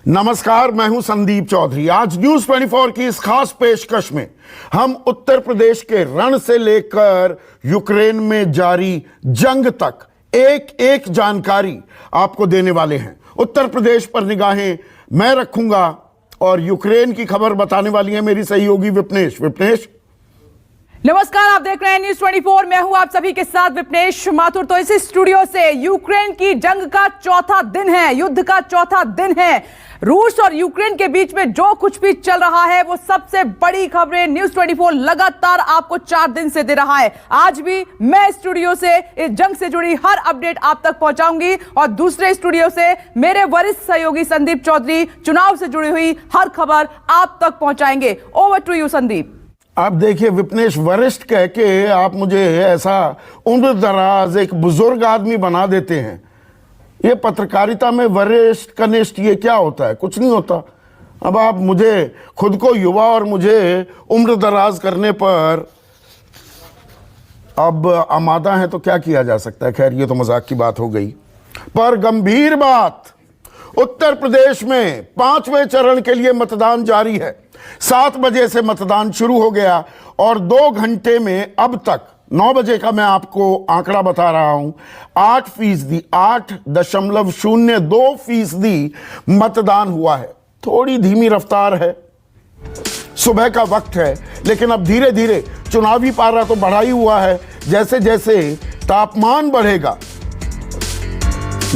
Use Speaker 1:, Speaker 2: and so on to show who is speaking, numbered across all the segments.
Speaker 1: नमस्कार, मैं हूं संदीप चौधरी। आज न्यूज 24 की इस खास पेशकश में हम उत्तर प्रदेश के रण से लेकर यूक्रेन में जारी जंग तक एक एक जानकारी आपको देने वाले हैं। उत्तर प्रदेश पर निगाहें मैं रखूंगा और यूक्रेन की खबर बताने वाली है मेरी सहयोगी विपनेश।
Speaker 2: नमस्कार, आप देख रहे हैं न्यूज 24। मैं हूं आप सभी के साथ विपनेश माथुर। तो इस स्टूडियो से यूक्रेन की जंग का चौथा दिन है, युद्ध का चौथा दिन है। रूस और यूक्रेन के बीच में जो कुछ भी चल रहा है वो सबसे बड़ी खबरें न्यूज 24 लगातार आपको 4 दिन से दे रहा है। आज भी मैं स्टूडियो से इस जंग से जुड़ी हर अपडेट आप तक पहुंचाऊंगी और दूसरे स्टूडियो से मेरे वरिष्ठ सहयोगी संदीप चौधरी चुनाव से जुड़ी हुई हर खबर आप तक पहुंचाएंगे। Over to you Sandeep.
Speaker 1: आप देखिए विपनेश, वरिष्ठ कह के आप मुझे ऐसा उम्र दराज एक बुजुर्ग आदमी बना देते हैं। ये पत्रकारिता में वरिष्ठ कनिष्ठ ये क्या होता है? कुछ नहीं होता। अब आप मुझे खुद को युवा और मुझे उम्र दराज करने पर अब आमादा है तो क्या किया जा सकता है। खैर, ये तो मजाक की बात हो गई। पर गंभीर बात, उत्तर प्रदेश में 5वें चरण के लिए मतदान जारी है। 7 बजे से मतदान शुरू हो गया और 2 घंटे में अब तक 9 बजे का मैं आपको आंकड़ा बता रहा हूं, 8.02% मतदान हुआ है। थोड़ी धीमी रफ्तार है, सुबह का वक्त है, लेकिन अब धीरे धीरे चुनावी पारा तो बढ़ा ही हुआ है। जैसे जैसे तापमान बढ़ेगा,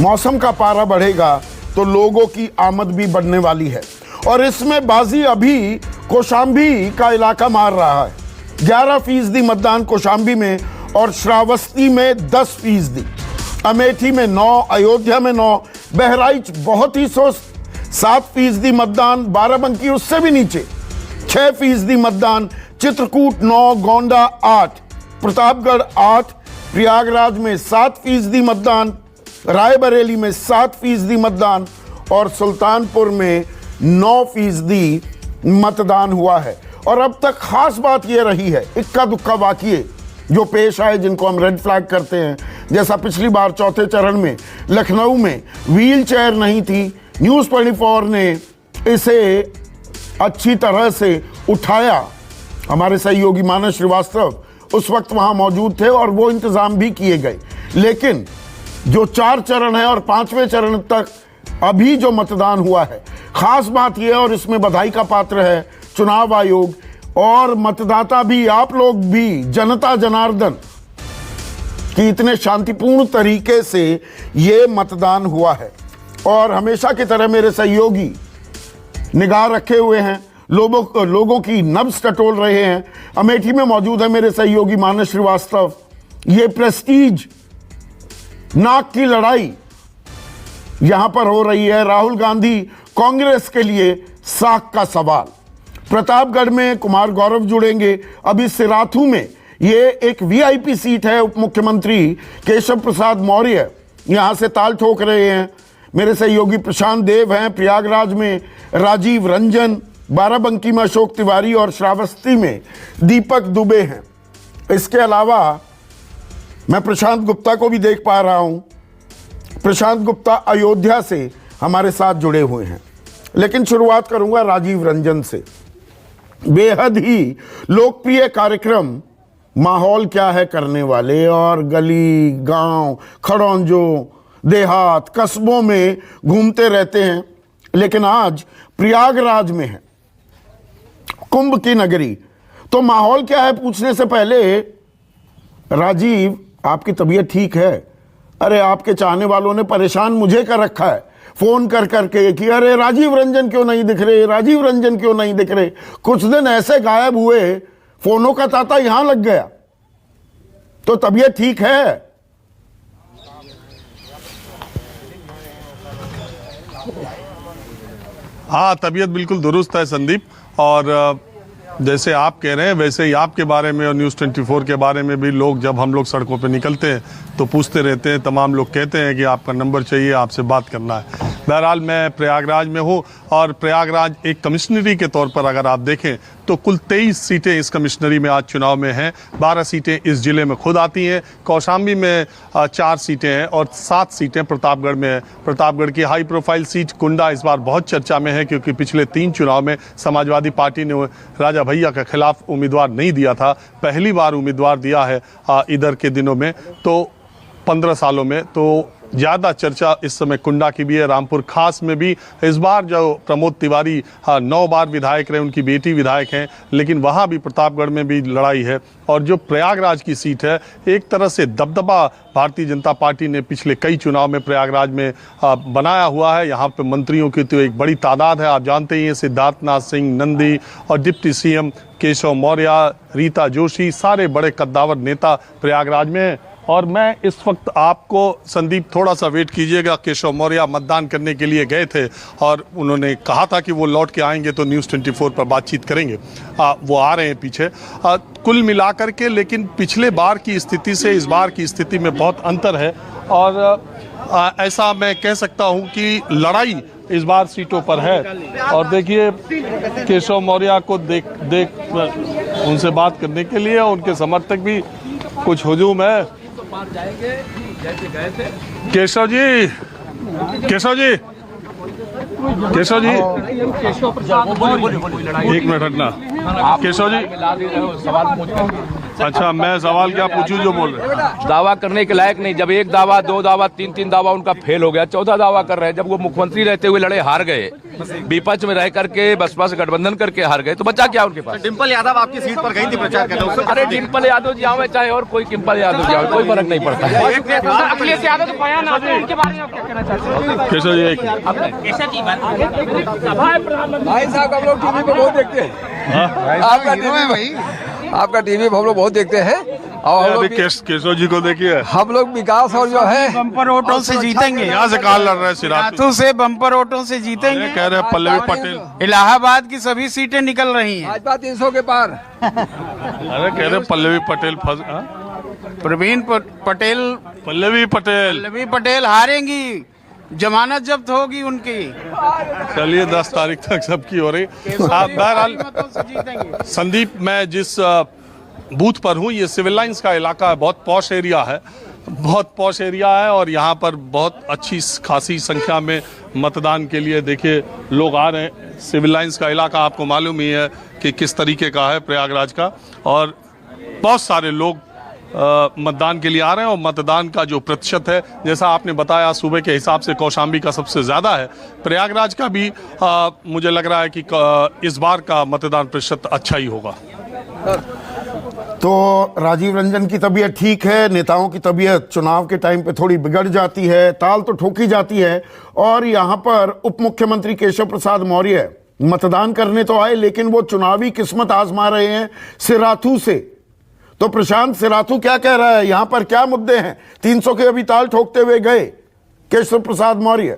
Speaker 1: मौसम का पारा बढ़ेगा तो लोगों की आमद भी बढ़ने वाली है। और इसमें बाजी अभी कौशांबी का इलाका मार रहा है। 11% मतदान कौशांबी में और श्रावस्ती में 10%, अमेठी में 9, अयोध्या में 9, बहराइच बहुत ही 7% मतदान, बाराबंकी उससे भी नीचे 6% मतदान, चित्रकूट 9, गोंडा 8, प्रतापगढ़ 8, प्रयागराज में 7% मतदान, रायबरेली में 7% मतदान और सुल्तानपुर में 9% मतदान हुआ है। और अब तक खास बात यह रही है, इक्का दुक्का वाकये जो पेश आए जिनको हम रेड फ्लैग करते हैं, जैसा पिछली बार चौथे चरण में लखनऊ में व्हील चेयर नहीं थी, न्यूज़ 24 ने इसे अच्छी तरह से उठाया। हमारे सहयोगी मानस श्रीवास्तव उस वक्त वहां मौजूद थे और वो इंतजाम भी किए गए। लेकिन जो 4 चरण है और 5वें चरण तक अभी जो मतदान हुआ है, खास बात यह, और इसमें बधाई का पात्र है चुनाव आयोग और मतदाता भी, आप लोग भी, जनता जनार्दन, कि इतने शांतिपूर्ण तरीके से ये मतदान हुआ है। और हमेशा की तरह मेरे सहयोगी निगाह रखे हुए हैं, लोगों की नब्ज टटोल रहे हैं। अमेठी में मौजूद है मेरे सहयोगी मानस श्रीवास्तव। ये प्रेस्टीज नाक की लड़ाई यहां पर हो रही है। राहुल गांधी कांग्रेस के लिए साख का सवाल। प्रतापगढ़ में कुमार गौरव जुड़ेंगे। अभी सिराथू में ये एक वीआईपी सीट है, उप मुख्यमंत्री केशव प्रसाद मौर्य यहां से ताल ठोक रहे हैं। मेरे सहयोगी प्रशांत देव हैं। प्रयागराज में राजीव रंजन, बाराबंकी में अशोक तिवारी और श्रावस्ती में दीपक दुबे हैं। इसके अलावा मैं प्रशांत गुप्ता को भी देख पा रहा हूं। प्रशांत गुप्ता अयोध्या से हमारे साथ जुड़े हुए हैं। लेकिन शुरुआत करूंगा राजीव रंजन से। बेहद ही लोकप्रिय कार्यक्रम माहौल क्या है करने वाले और गली गांव खड़ौंजों देहात कस्बों में घूमते रहते हैं। लेकिन आज प्रयागराज में है, कुंभ की नगरी। तो माहौल क्या है पूछने से पहले, राजीव आपकी तबीयत ठीक है? अरे आपके चाहने वालों ने परेशान मुझे कर रखा है फोन कर करके कि अरे राजीव रंजन क्यों नहीं दिख रहे, राजीव रंजन क्यों नहीं दिख रहे। कुछ दिन ऐसे गायब हुए, फोनों का तांता यहां लग गया। तो तबीयत ठीक है?
Speaker 3: हाँ, तबीयत बिल्कुल दुरुस्त है संदीप। और जैसे आप कह रहे हैं वैसे ही आपके बारे में और न्यूज़ 24 के बारे में भी लोग, जब हम लोग सड़कों पे निकलते हैं तो पूछते रहते हैं, तमाम लोग कहते हैं कि आपका नंबर चाहिए, आपसे बात करना है। बहरहाल मैं प्रयागराज में हूँ और प्रयागराज एक कमिश्नरी के तौर पर अगर आप देखें तो कुल 23 सीटें इस कमिश्नरी में आज चुनाव में हैं। 12 सीटें इस ज़िले में खुद आती हैं, कौशाम्बी में 4 सीटें हैं और 7 सीटें प्रतापगढ़ में हैं। प्रतापगढ़ की हाई प्रोफाइल सीट कुंडा इस बार बहुत चर्चा में है, क्योंकि पिछले 3 चुनाव में समाजवादी पार्टी ने राजा भैया के खिलाफ उम्मीदवार नहीं दिया था, पहली बार उम्मीदवार दिया है इधर के दिनों में, तो 15 सालों में। तो ज़्यादा चर्चा इस समय कुंडा की भी है। रामपुर खास में भी इस बार जो प्रमोद तिवारी 9 बार विधायक रहे, उनकी बेटी विधायक हैं, लेकिन वहाँ भी प्रतापगढ़ में भी लड़ाई है। और जो प्रयागराज की सीट है, एक तरह से दबदबा भारतीय जनता पार्टी ने पिछले कई चुनाव में प्रयागराज में बनाया हुआ है। यहाँ पे मंत्रियों की तो एक बड़ी तादाद है, आप जानते ही हैं, सिद्धार्थनाथ सिंह नंदी और डिप्टी सीएम केशव मौर्य, रीता जोशी, सारे बड़े कद्दावर नेता प्रयागराज में हैं। और मैं इस वक्त आपको, संदीप थोड़ा सा वेट कीजिएगा, केशव मौर्य मतदान करने के लिए गए थे और उन्होंने कहा था कि वो लौट के आएंगे तो न्यूज़ 24 पर बातचीत करेंगे। वो आ रहे हैं पीछे। कुल मिलाकर के लेकिन पिछले बार की स्थिति से इस बार की स्थिति में बहुत अंतर है और ऐसा मैं कह सकता हूं कि लड़ाई इस बार सीटों पर है। और देखिए केशव मौर्य को देख उनसे बात करने के लिए उनके समर्थक भी कुछ हुजूम है। केशव जी, केशव जी, केशव जी, एक मिनट हटना। केशव जी, अच्छा मैं सवाल क्या पूछूं जो बोल रहे हैं?
Speaker 4: दावा करने के लायक नहीं। जब 1 दावा 2 दावा 3 दावा उनका फेल हो गया, 14 दावा कर रहे हैं। जब वो मुख्यमंत्री रहते हुए लड़े, हार गए, विपक्ष में रह करके बसपा से गठबंधन करके हार गए, तो बचा क्या उनके पास?
Speaker 5: डिंपल यादव आपकी सीट पर गई थी प्रचार करने।
Speaker 4: अरे डिंपल यादव जी आवे चाहे और कोई डिंपल यादव जी आवे, कोई फर्क नहीं पड़ता।
Speaker 5: अखिलेश यादव तो बयान आते हैं, उनके बारे में आप क्या कहना चाहते हैं?
Speaker 3: केशव जी, एक
Speaker 6: भाई साहब हम लोग टीवी पे बहुत देखते हैं, आपका टीवी हम लोग बहुत देखते हैं और हम लोग
Speaker 3: केशव जी को देखिए,
Speaker 6: हम लोग विकास और जो है
Speaker 5: बम्पर वोटों से जीतेंगे।
Speaker 3: यहाँ से कहा लड़ रहे हैं सिराथू
Speaker 5: से बम्पर वोटों से जीतेंगे,
Speaker 3: कह रहे हैं पल्लवी पटेल।
Speaker 5: इलाहाबाद की सभी सीटें निकल रही हैं।
Speaker 6: भाजपा 300 के पार।
Speaker 3: अरे कह रहे पल्लवी पटेल
Speaker 5: प्रवीण पटेल,
Speaker 3: पल्लवी
Speaker 5: पटेल हारेंगी, जमानत जब्त होगी उनकी।
Speaker 3: चलिए 10 तारीख तक सबकी हो रही। बहरहाल संदीप, मैं जिस बूथ पर हूँ, ये सिविल लाइंस का इलाका है, बहुत पॉश एरिया है, बहुत पॉश एरिया है और यहाँ पर बहुत अच्छी खासी संख्या में मतदान के लिए देखिए लोग आ रहे हैं। सिविल लाइंस का इलाका आपको मालूम ही है कि किस तरीके का है प्रयागराज का, और बहुत सारे लोग मतदान के लिए आ रहे हैं। और मतदान का जो प्रतिशत है, जैसा आपने बताया, सुबह के हिसाब से कौशाम्बी का सबसे ज़्यादा है, प्रयागराज का भी मुझे लग रहा है कि इस बार का मतदान प्रतिशत अच्छा ही होगा।
Speaker 1: तो राजीव रंजन की तबीयत ठीक है, नेताओं की तबीयत चुनाव के टाइम पे थोड़ी बिगड़ जाती है, ताल तो ठोकी जाती है। और यहाँ पर उप मुख्यमंत्री केशव प्रसाद मौर्य मतदान करने तो आए, लेकिन वो चुनावी किस्मत आजमा रहे हैं सिराथू से। तो प्रशांत, सिराथू क्या कह रहा है, यहां पर क्या मुद्दे हैं? 300 के अभी ताल ठोकते हुए गए केशव प्रसाद मौर्य।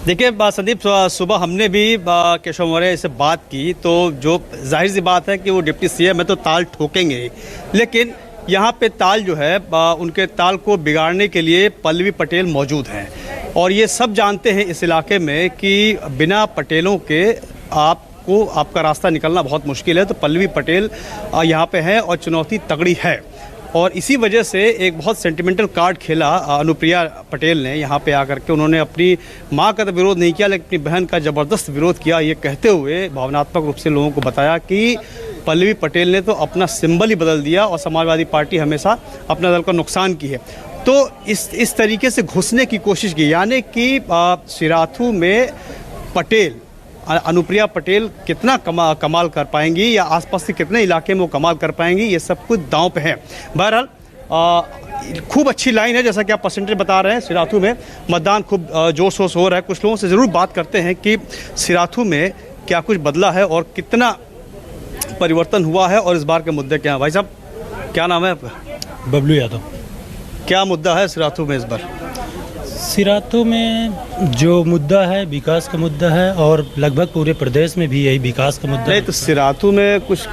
Speaker 7: देखिए संदीप, सुबह हमने भी केशव मौर्य से बात की, तो जो जाहिर सी बात है कि वो डिप्टी सीएम है तो ताल ठोकेंगे, लेकिन यहाँ पे ताल जो है उनके ताल को बिगाड़ने के लिए पल्लवी पटेल मौजूद हैं। और ये सब जानते हैं इस इलाके में कि बिना पटेलों के आपका रास्ता निकलना बहुत मुश्किल है। तो पल्लवी पटेल यहाँ पे हैं और चुनौती तगड़ी है। और इसी वजह से एक बहुत सेंटिमेंटल कार्ड खेला अनुप्रिया पटेल ने यहाँ पे आकर के। उन्होंने अपनी माँ का तो विरोध नहीं किया, लेकिन अपनी बहन का ज़बरदस्त विरोध किया, ये कहते हुए भावनात्मक रूप से लोगों को बताया कि पल्लवी पटेल ने तो अपना सिंबल ही बदल दिया और समाजवादी पार्टी हमेशा अपना दल का नुकसान की है। तो इस तरीके से घुसने की कोशिश की, यानी कि सिराथू में पटेल, अनुप्रिया पटेल कितना कमाल कर पाएंगी या आसपास के कितने इलाके में वो कमाल कर पाएंगी, ये सब कुछ दांव पे है। बहरहाल खूब अच्छी लाइन है, जैसा कि आप परसेंटेज बता रहे हैं। सिराथू में मतदान खूब जोश वोश हो रहा है। कुछ लोगों से ज़रूर बात करते हैं कि सिराथू में क्या कुछ बदला है और कितना परिवर्तन हुआ है और इस बार के मुद्दे क्या हैं। भाई साहब, क्या नाम है आपका?
Speaker 8: बबलू यादव।
Speaker 7: क्या मुद्दा है सिराथू में इस बार?
Speaker 8: सिराथू में जो मुद्दा है विकास का मुद्दा है और लगभग पूरे प्रदेश में भी यही विकास का मुद्दा
Speaker 7: नहीं
Speaker 8: है।
Speaker 7: तो सिराथू में कुछ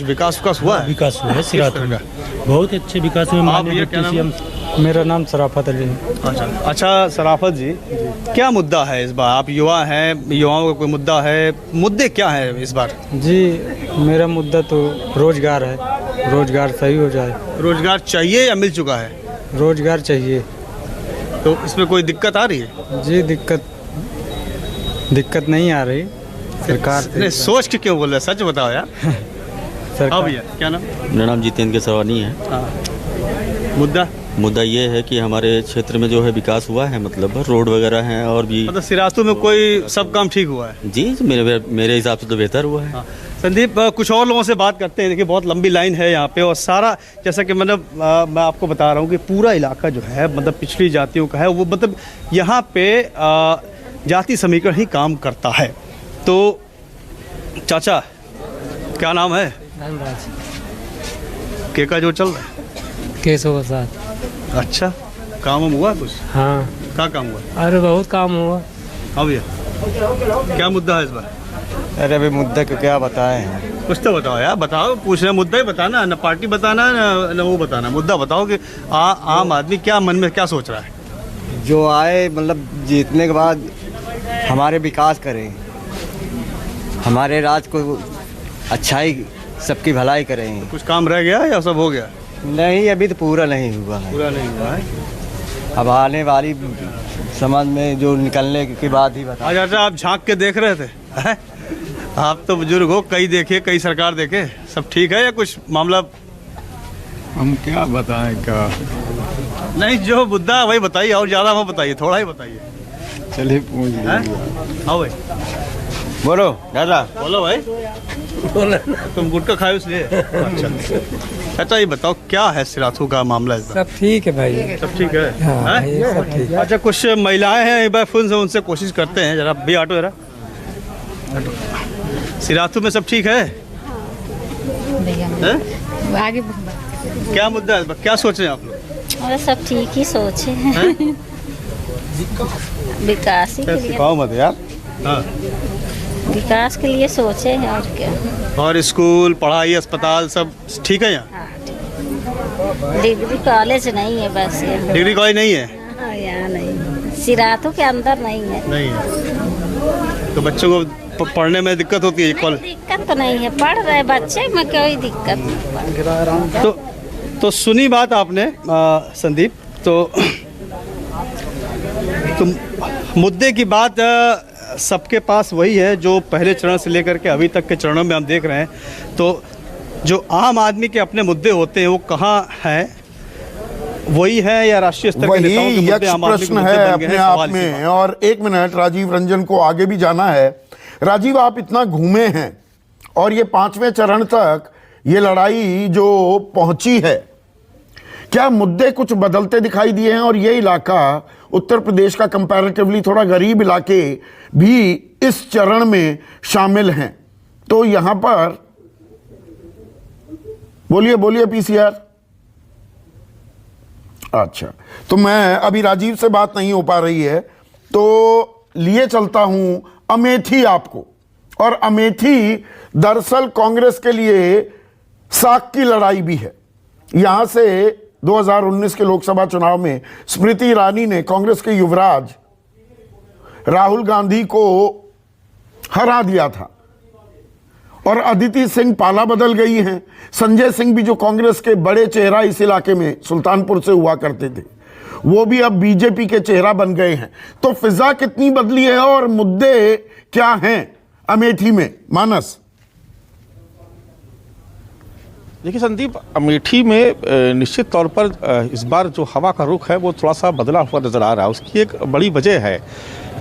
Speaker 7: विकास हुआ है?
Speaker 8: विकास हुआ है सिराथू में, बहुत अच्छे विकास हुए। माननीय डिप्टी सीएम। मेरा नाम सराफत अली है।
Speaker 7: अच्छा सराफत जी, क्या मुद्दा है इस बार? आप युवा हैं, युवाओं का कोई मुद्दा है? मुद्दे क्या है इस बार?
Speaker 8: जी मेरा मुद्दा तो रोजगार है, रोजगार सही हो जाए।
Speaker 7: रोजगार चाहिए या मिल चुका है?
Speaker 8: रोजगार चाहिए।
Speaker 7: तो इसमें कोई दिक्कत आ रही है?
Speaker 8: जी दिक्कत नहीं आ रही सरकार
Speaker 7: नहीं, सोच के क्यों बोल रहे, सच बताओ यार। हाँ भैया, क्या नाम?
Speaker 9: मेरा नाम जितेंद्र सवानी है।
Speaker 7: मुद्दा
Speaker 9: ये है कि हमारे क्षेत्र में जो है विकास हुआ है, मतलब रोड वगैरह हैं और भी
Speaker 7: मतलब सिराथू में कोई सब काम ठीक हुआ है?
Speaker 9: जी मेरे हिसाब से तो बेहतर हुआ है।
Speaker 7: संदीप, कुछ और लोगों से बात करते हैं। देखिए बहुत लंबी लाइन है यहाँ पे और सारा, जैसा कि मतलब मैं आपको बता रहा हूँ कि पूरा इलाका जो है मतलब पिछड़ी जातियों का है। वो मतलब यहाँ पे जाति समीकरण ही काम करता है। तो चाचा क्या नाम है? के का जो चल रहा है?
Speaker 8: केशव के साथ।
Speaker 7: अच्छा, काम हुआ कुछ?
Speaker 8: हाँ।
Speaker 7: क्या काम हुआ?
Speaker 8: अरे बहुत काम हुआ।
Speaker 7: हाँ भैया, क्या मुद्दा है इस बार?
Speaker 8: अरे अभी मुद्दा को क्या बताए हैं?
Speaker 7: कुछ तो बताओ यार, बताओ, पूछ रहे मुद्दा ही बताना, ना पार्टी बताना ना वो बताना। मुद्दा बताओ कि आम आदमी क्या मन में क्या सोच रहा है?
Speaker 8: जो आए मतलब जीतने के बाद हमारे विकास करें, हमारे राज्य को अच्छाई, सबकी भलाई करें।
Speaker 7: कुछ काम रह गया या सब हो गया?
Speaker 8: नहीं, अभी तो पूरा नहीं हुआ है।
Speaker 7: पूरा नहीं हुआ है।
Speaker 8: अब आने वाली समाज में जो निकलने के बाद ही बता।
Speaker 7: अच्छा, आप झांक के देख रहे थे हैं? आप तो बुजुर्ग हो, कई देखे, कई सरकार देखे, सब ठीक है या कुछ मामला?
Speaker 10: हम क्या बताएं क्या?
Speaker 7: नहीं, जो मुद्दा वही बताइए, और ज़्यादा मत बताइए, थोड़ा ही बताइए।
Speaker 10: चलिए पूछ लीजिए।
Speaker 7: हाँ भाई
Speaker 8: बोलो दादा।
Speaker 7: बोलो भाई। तुम गुटखा खाए इसलिए? अच्छा ये बताओ क्या है सिराथू का मामला इस बार?
Speaker 8: सब ठीक है भाई,
Speaker 7: सब ठीक है।
Speaker 8: हाँ, सब ठीक है।
Speaker 7: अच्छा, कुछ महिलाएं हैं, एक बार फोन से उनसे कोशिश करते हैं जरा। भी ऑटो जरा। सिराथू में सब ठीक है?
Speaker 11: आगे
Speaker 7: क्या मुद्दा है, क्या सोच रहे हैं आप लोग?
Speaker 11: अरे सब ठीक ही सोचे हैं। विकास ही के लिए,
Speaker 7: सिखाओ मत यार। हाँ,
Speaker 11: विकास के लिए सोचे हैं और क्या।
Speaker 7: और स्कूल, पढ़ाई, अस्पताल सब ठीक है यहाँ?
Speaker 11: हाँ, डिग्री कॉलेज नहीं है बस यहाँ।
Speaker 7: डिग्री कॉलेज नहीं है?
Speaker 11: हाँ, यहाँ नहीं, सिराथू के अंदर नहीं है।
Speaker 7: नहीं है। तो बच्चों को पढ़ने में दिक्कत होती है? कॉलेज
Speaker 11: दिक्कत तो नहीं है, पढ़ रहे बच्चे में कोई दिक्कत नहीं।
Speaker 7: तो सुनी बात आपने संदीप। तो मुद्दे की बात सबके पास वही है जो पहले चरण से लेकर के अभी तक के चरणों में हम देख रहे हैं। तो जो आम आदमी के अपने मुद्दे होते हैं वो कहाँ हैं? वही है या राष्ट्रीय स्तर के नेताओं के मुद्दे आम आदमी के
Speaker 1: प्रश्न
Speaker 7: मुद्दे
Speaker 1: है
Speaker 7: बन गए
Speaker 1: अपने
Speaker 7: हैं?
Speaker 1: आप
Speaker 7: सवाल इसी
Speaker 1: में।
Speaker 7: बात।
Speaker 1: और एक मिनट, राजीव रंजन को आगे भी जाना है। राजीव, आप इतना घूमे हैं और ये 5वें चरण तक ये लड़ाई जो पहुंची है, क्या मुद्दे कुछ बदलते दिखाई दिए हैं? और ये इलाका उत्तर प्रदेश का कंपैरेटिवली थोड़ा गरीब इलाके भी इस चरण में शामिल हैं। तो यहां पर बोलिए पीसीआर। अच्छा, तो मैं अभी राजीव से बात नहीं हो पा रही है तो लिए चलता हूं अमेठी आपको। और अमेठी दरअसल कांग्रेस के लिए साख की लड़ाई भी है। यहां से 2019 के लोकसभा चुनाव में स्मृति ईरानी ने कांग्रेस के युवराज राहुल गांधी को हरा दिया था और अदिति सिंह पाला बदल गई हैं। संजय सिंह भी जो कांग्रेस के बड़े चेहरा इस इलाके में सुल्तानपुर से हुआ करते थे, वो भी अब बीजेपी के चेहरा बन गए हैं। तो फिजा कितनी बदली है और मुद्दे क्या हैं अमेठी में? मानस।
Speaker 12: देखिए संदीप, अमेठी में निश्चित तौर पर इस बार जो हवा का रुख है वो थोड़ा सा बदला हुआ नज़र आ रहा है। उसकी एक बड़ी वजह है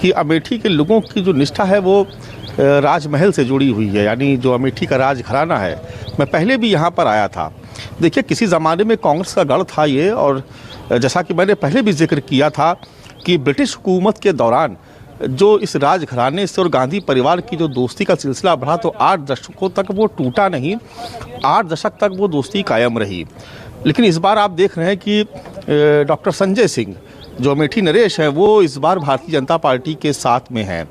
Speaker 12: कि अमेठी के लोगों की जो निष्ठा है वो राजमहल से जुड़ी हुई है, यानी जो अमेठी का राजघराना है। मैं पहले भी यहाँ पर आया था। देखिए, किसी ज़माने में कांग्रेस का गढ़ था ये, और जैसा कि मैंने पहले भी जिक्र किया था कि ब्रिटिश हुकूमत के दौरान जो इस राजघराने से और गांधी परिवार की जो दोस्ती का सिलसिला बढ़ा तो 8 दशकों तक वो टूटा नहीं, 8 दशक तक वो दोस्ती कायम रही। लेकिन इस बार आप देख रहे हैं कि डॉक्टर संजय सिंह जो अमेठी नरेश है वो इस बार भारतीय जनता पार्टी के साथ में है।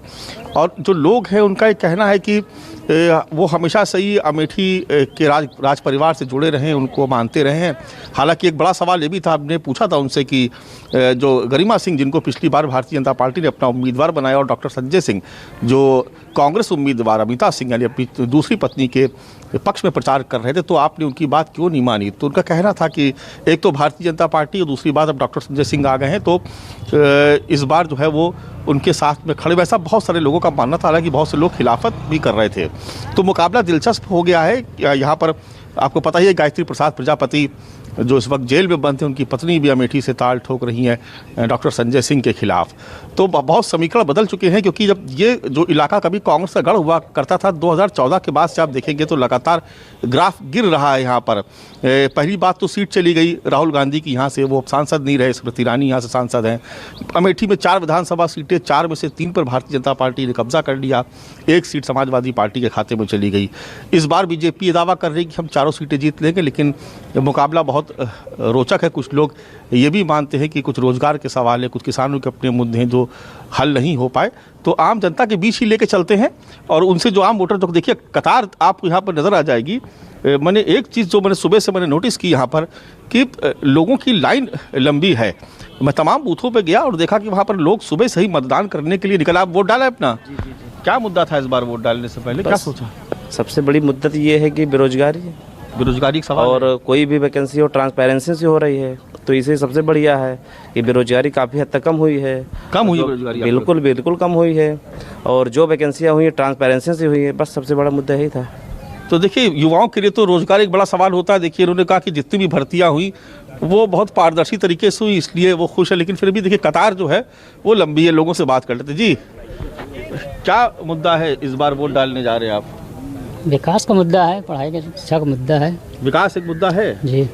Speaker 12: और जो लोग हैं उनका ये कहना है कि वो हमेशा से ही अमेठी के राज परिवार से जुड़े रहे हैं, उनको मानते रहे हैं। हालांकि एक बड़ा सवाल ये भी था, हमने पूछा था उनसे कि जो गरिमा सिंह जिनको पिछली बार भारतीय जनता पार्टी ने अपना उम्मीदवार बनाया, और डॉक्टर संजय सिंह जो कांग्रेस उम्मीदवार अमिता सिंह यानी अपनी दूसरी पत्नी के पक्ष में प्रचार कर रहे थे, तो आपने उनकी बात क्यों नहीं मानी? तो उनका कहना था कि एक तो भारतीय जनता पार्टी और दूसरी बात अब डॉक्टर संजय सिंह आ गए हैं, तो इस बार जो है वो उनके साथ में खड़े। वैसा बहुत सारे लोगों का मानना था, हालांकि बहुत से लोग खिलाफत भी कर रहे थे। तो मुकाबला दिलचस्प हो गया है। यहाँ पर आपको पता ही है गायत्री प्रसाद प्रजापति जो इस वक्त जेल में बंद थे, उनकी पत्नी भी अमेठी से ताल ठोक रही हैं डॉक्टर संजय सिंह के खिलाफ। तो बहुत समीकरण बदल चुके हैं, क्योंकि जब ये जो इलाका कभी कांग्रेस का गढ़ हुआ करता था, 2014 के बाद से आप देखेंगे तो लगातार ग्राफ गिर रहा है। यहाँ पर पहली बात तो सीट चली गई राहुल गांधी की, यहाँ से वो सांसद नहीं रहे, स्मृति ईरानी यहाँ से सांसद हैं। अमेठी में 4 विधानसभा सीटें, 4 में से 3 पर भारतीय जनता पार्टी ने कब्जा कर लिया, 1 सीट समाजवादी पार्टी के खाते में चली गई। इस बार बीजेपी ये दावा कर रही है कि हम चारों सीटें जीत लेंगे, लेकिन मुकाबला बहुत रोचक है। कुछ लोग ये भी मानते हैं कि कुछ रोजगार के सवाल है, कुछ किसानों के अपने मुद्दे हैं जो हल नहीं हो पाए, तो आम जनता के बीच ही लेके चलते हैं। और उनसे जो आम वोटर, तो देखिए कतार आपको यहाँ पर नज़र आ जाएगी। मैंने एक चीज़ जो मैंने सुबह से मैंने नोटिस की यहाँ पर कि लोगों की लाइन लंबी है। मैं तमाम बूथों पे गया और देखा कि वहाँ पर लोग सुबह से ही मतदान करने के लिए निकल। आप वोट डाला अपना? क्या मुद्दा था इस बार वोट डालने से पहले, क्या सोचा?
Speaker 13: सबसे बड़ी मुद्दा ये है कि बेरोजगारी है,
Speaker 12: बेरोजगारी का सवाल,
Speaker 13: और कोई भी वैकेंसी हो ट्रांसपेरेंसी से हो रही है, तो इसे सबसे बढ़िया है कि बेरोजगारी काफ़ी हद तक कम हुई है।
Speaker 12: कम हुई है बेरोजगारी?
Speaker 13: बिल्कुल बिल्कुल कम हुई है, और जो वैकेंसियाँ हुई है ट्रांसपेरेंसी से हुई है, बस सबसे बड़ा मुद्दा यही था।
Speaker 12: तो देखिए युवाओं के लिए तो रोजगार एक बड़ा सवाल होता है। देखिए उन्होंने कहा कि जितनी भी भर्तियां हुई वो बहुत पारदर्शी तरीके से हुई, इसलिए वो खुश है। लेकिन फिर भी देखिए कतार जो है वो लंबी है। लोगों से बात कर लेते। जी, क्या मुद्दा है इस बार वोट डालने जा रहे हैं आप?
Speaker 14: विकास का मुद्दा है, पढ़ाई का शिक्षा का मुद्दा है।
Speaker 12: विकास एक मुद्दा है जी।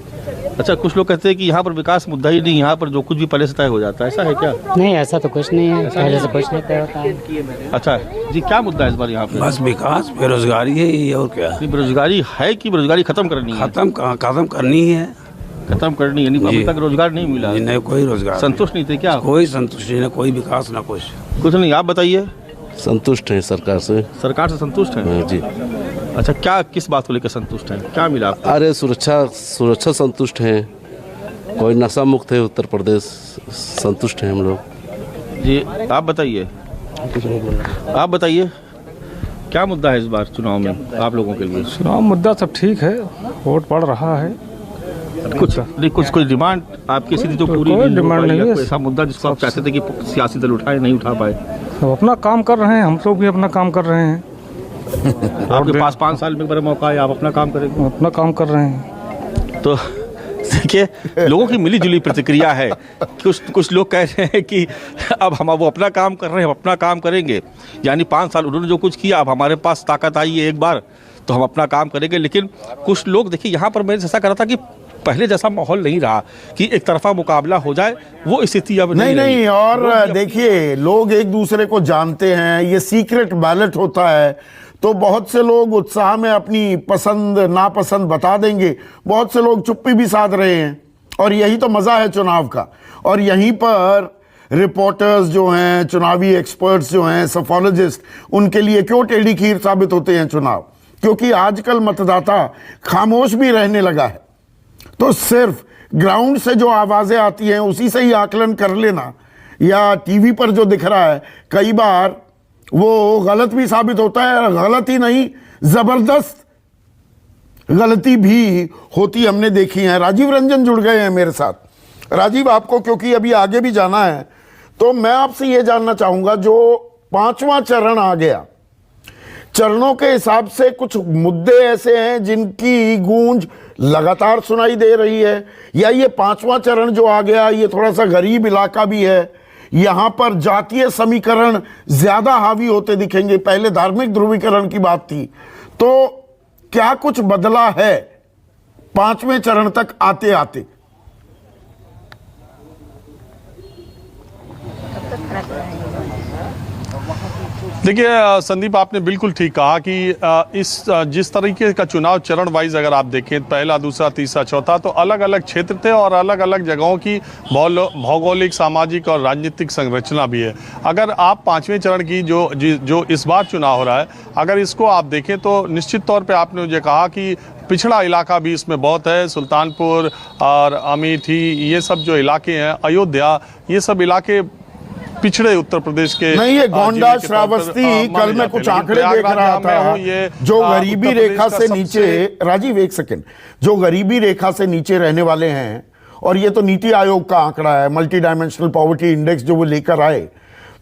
Speaker 12: अच्छा, कुछ लोग कहते हैं कि यहाँ पर विकास मुद्दा ही नहीं, यहाँ पर जो कुछ भी पहले से तय हो जाता है, ऐसा है क्या?
Speaker 14: नहीं, ऐसा तो कुछ नहीं है, पहले से कुछ नहीं तय होता है।
Speaker 12: अच्छा जी, क्या मुद्दा है इस बार यहाँ पे?
Speaker 15: बस विकास, बेरोजगारी है ये, और क्या?
Speaker 12: बेरोजगारी है कि बेरोजगारी खत्म करनी है?
Speaker 15: खत्म करनी है।
Speaker 12: खत्म करनी है, अभी तक रोजगार नहीं मिला?
Speaker 15: नहीं, कोई रोजगार।
Speaker 12: संतुष्ट नहीं थे क्या?
Speaker 15: कोई संतुष्टि नहीं, कोई विकास ना कुछ
Speaker 12: नहीं। आप बताइए।
Speaker 9: संतुष्ट है सरकार से।
Speaker 12: सरकार से संतुष्ट है जी। अच्छा, क्या किस बात को लेकर संतुष्ट हैं? क्या मिला आपको?
Speaker 9: अरे सुरक्षा संतुष्ट है, कोई नशा मुक्त है उत्तर प्रदेश, संतुष्ट है हम लोग
Speaker 12: जी। आप बताइए, आप बताइए क्या मुद्दा है इस बार चुनाव में आप लोगों के लिए?
Speaker 16: चुनाव मुद्दा सब ठीक है, वोट पड़ रहा है।
Speaker 12: कुछ डिमांड आपकी सीधी तो पूरी
Speaker 16: कोई डिमांड नहीं है।
Speaker 12: ऐसा मुद्दा जिसको आप चाहते थे कि सियासी दल उठाए, नहीं उठा पाए?
Speaker 16: सब अपना काम कर रहे हैं, हम लोग भी अपना काम कर रहे हैं।
Speaker 12: आपके पास 5 साल में बड़ा मौका है, आप अपना काम करेंगे?
Speaker 16: अपना काम कर रहे हैं।
Speaker 12: तो देखिए लोगों की मिली जुली प्रतिक्रिया है। कुछ लोग कह रहे हैं कि अब हम वो अपना काम कर रहे हैं, हम अपना काम करेंगे, यानी 5 साल उन्होंने जो कुछ किया, अब हमारे पास ताकत आई है एक बार तो हम अपना काम करेंगे। लेकिन कुछ लोग, देखिए यहाँ पर मैंने जैसा कहा था कि पहले जैसा माहौल नहीं रहा कि एक तरफा मुकाबला हो जाए, वो स्थिति अब नहीं।
Speaker 1: और देखिए लोग एक दूसरे को जानते हैं, ये सीक्रेट बैलेट होता है, तो बहुत से लोग उत्साह में अपनी पसंद नापसंद बता देंगे, बहुत से लोग चुप्पी भी साध रहे हैं, और यही तो मज़ा है चुनाव का। और यहीं पर रिपोर्टर्स जो हैं, चुनावी एक्सपर्ट्स जो हैं, सफोलॉजिस्ट, उनके लिए क्यों टेढ़ी खीर साबित होते हैं चुनाव? क्योंकि आजकल मतदाता खामोश भी रहने लगा है, तो सिर्फ ग्राउंड से जो आवाज़ें आती हैं उसी से ही आकलन कर लेना, या टीवी पर जो दिख रहा है कई बार वो गलत भी साबित होता है। गलत ही नहीं, ज़बरदस्त गलती भी होती हमने देखी है। राजीव रंजन जुड़ गए हैं मेरे साथ। राजीव, आपको क्योंकि अभी आगे भी जाना है, तो मैं आपसे ये जानना चाहूँगा, जो 5वां चरण आ गया, चरणों के हिसाब से कुछ मुद्दे ऐसे हैं जिनकी गूंज लगातार सुनाई दे रही है, या ये 5वां चरण जो आ गया ये थोड़ा सा गरीब इलाका भी है, यहाँ पर जातीय समीकरण ज्यादा हावी होते दिखेंगे? पहले धार्मिक ध्रुवीकरण की बात थी, तो क्या कुछ बदला है 5वें चरण तक आते आते?
Speaker 3: देखिए संदीप, आपने बिल्कुल ठीक कहा कि जिस तरीके का चुनाव चरण वाइज अगर आप देखें, पहला, दूसरा, तीसरा, चौथा, तो अलग अलग क्षेत्र थे और अलग अलग जगहों की भौगोलिक, सामाजिक और राजनीतिक संरचना भी है। अगर आप पांचवें चरण की जो इस बार चुनाव हो रहा है, अगर इसको आप देखें तो निश्चित तौर पे आपने मुझे कहा कि पिछड़ा इलाका भी इसमें बहुत है। सुल्तानपुर और अमेठी, ये सब जो इलाके हैं, अयोध्या, ये सब इलाके पिछड़े उत्तर प्रदेश के
Speaker 1: नहीं। ये गोंडा, श्रावस्ती, कल मैं कुछ आंकड़े देख रहा था, जो गरीबी रेखा से नीचे, राजीव एक सेकंड, जो गरीबी रेखा से नीचे रहने वाले हैं, और ये तो नीति आयोग का आंकड़ा है, मल्टी डायमेंशनल पॉवर्टी इंडेक्स जो वो लेकर आए,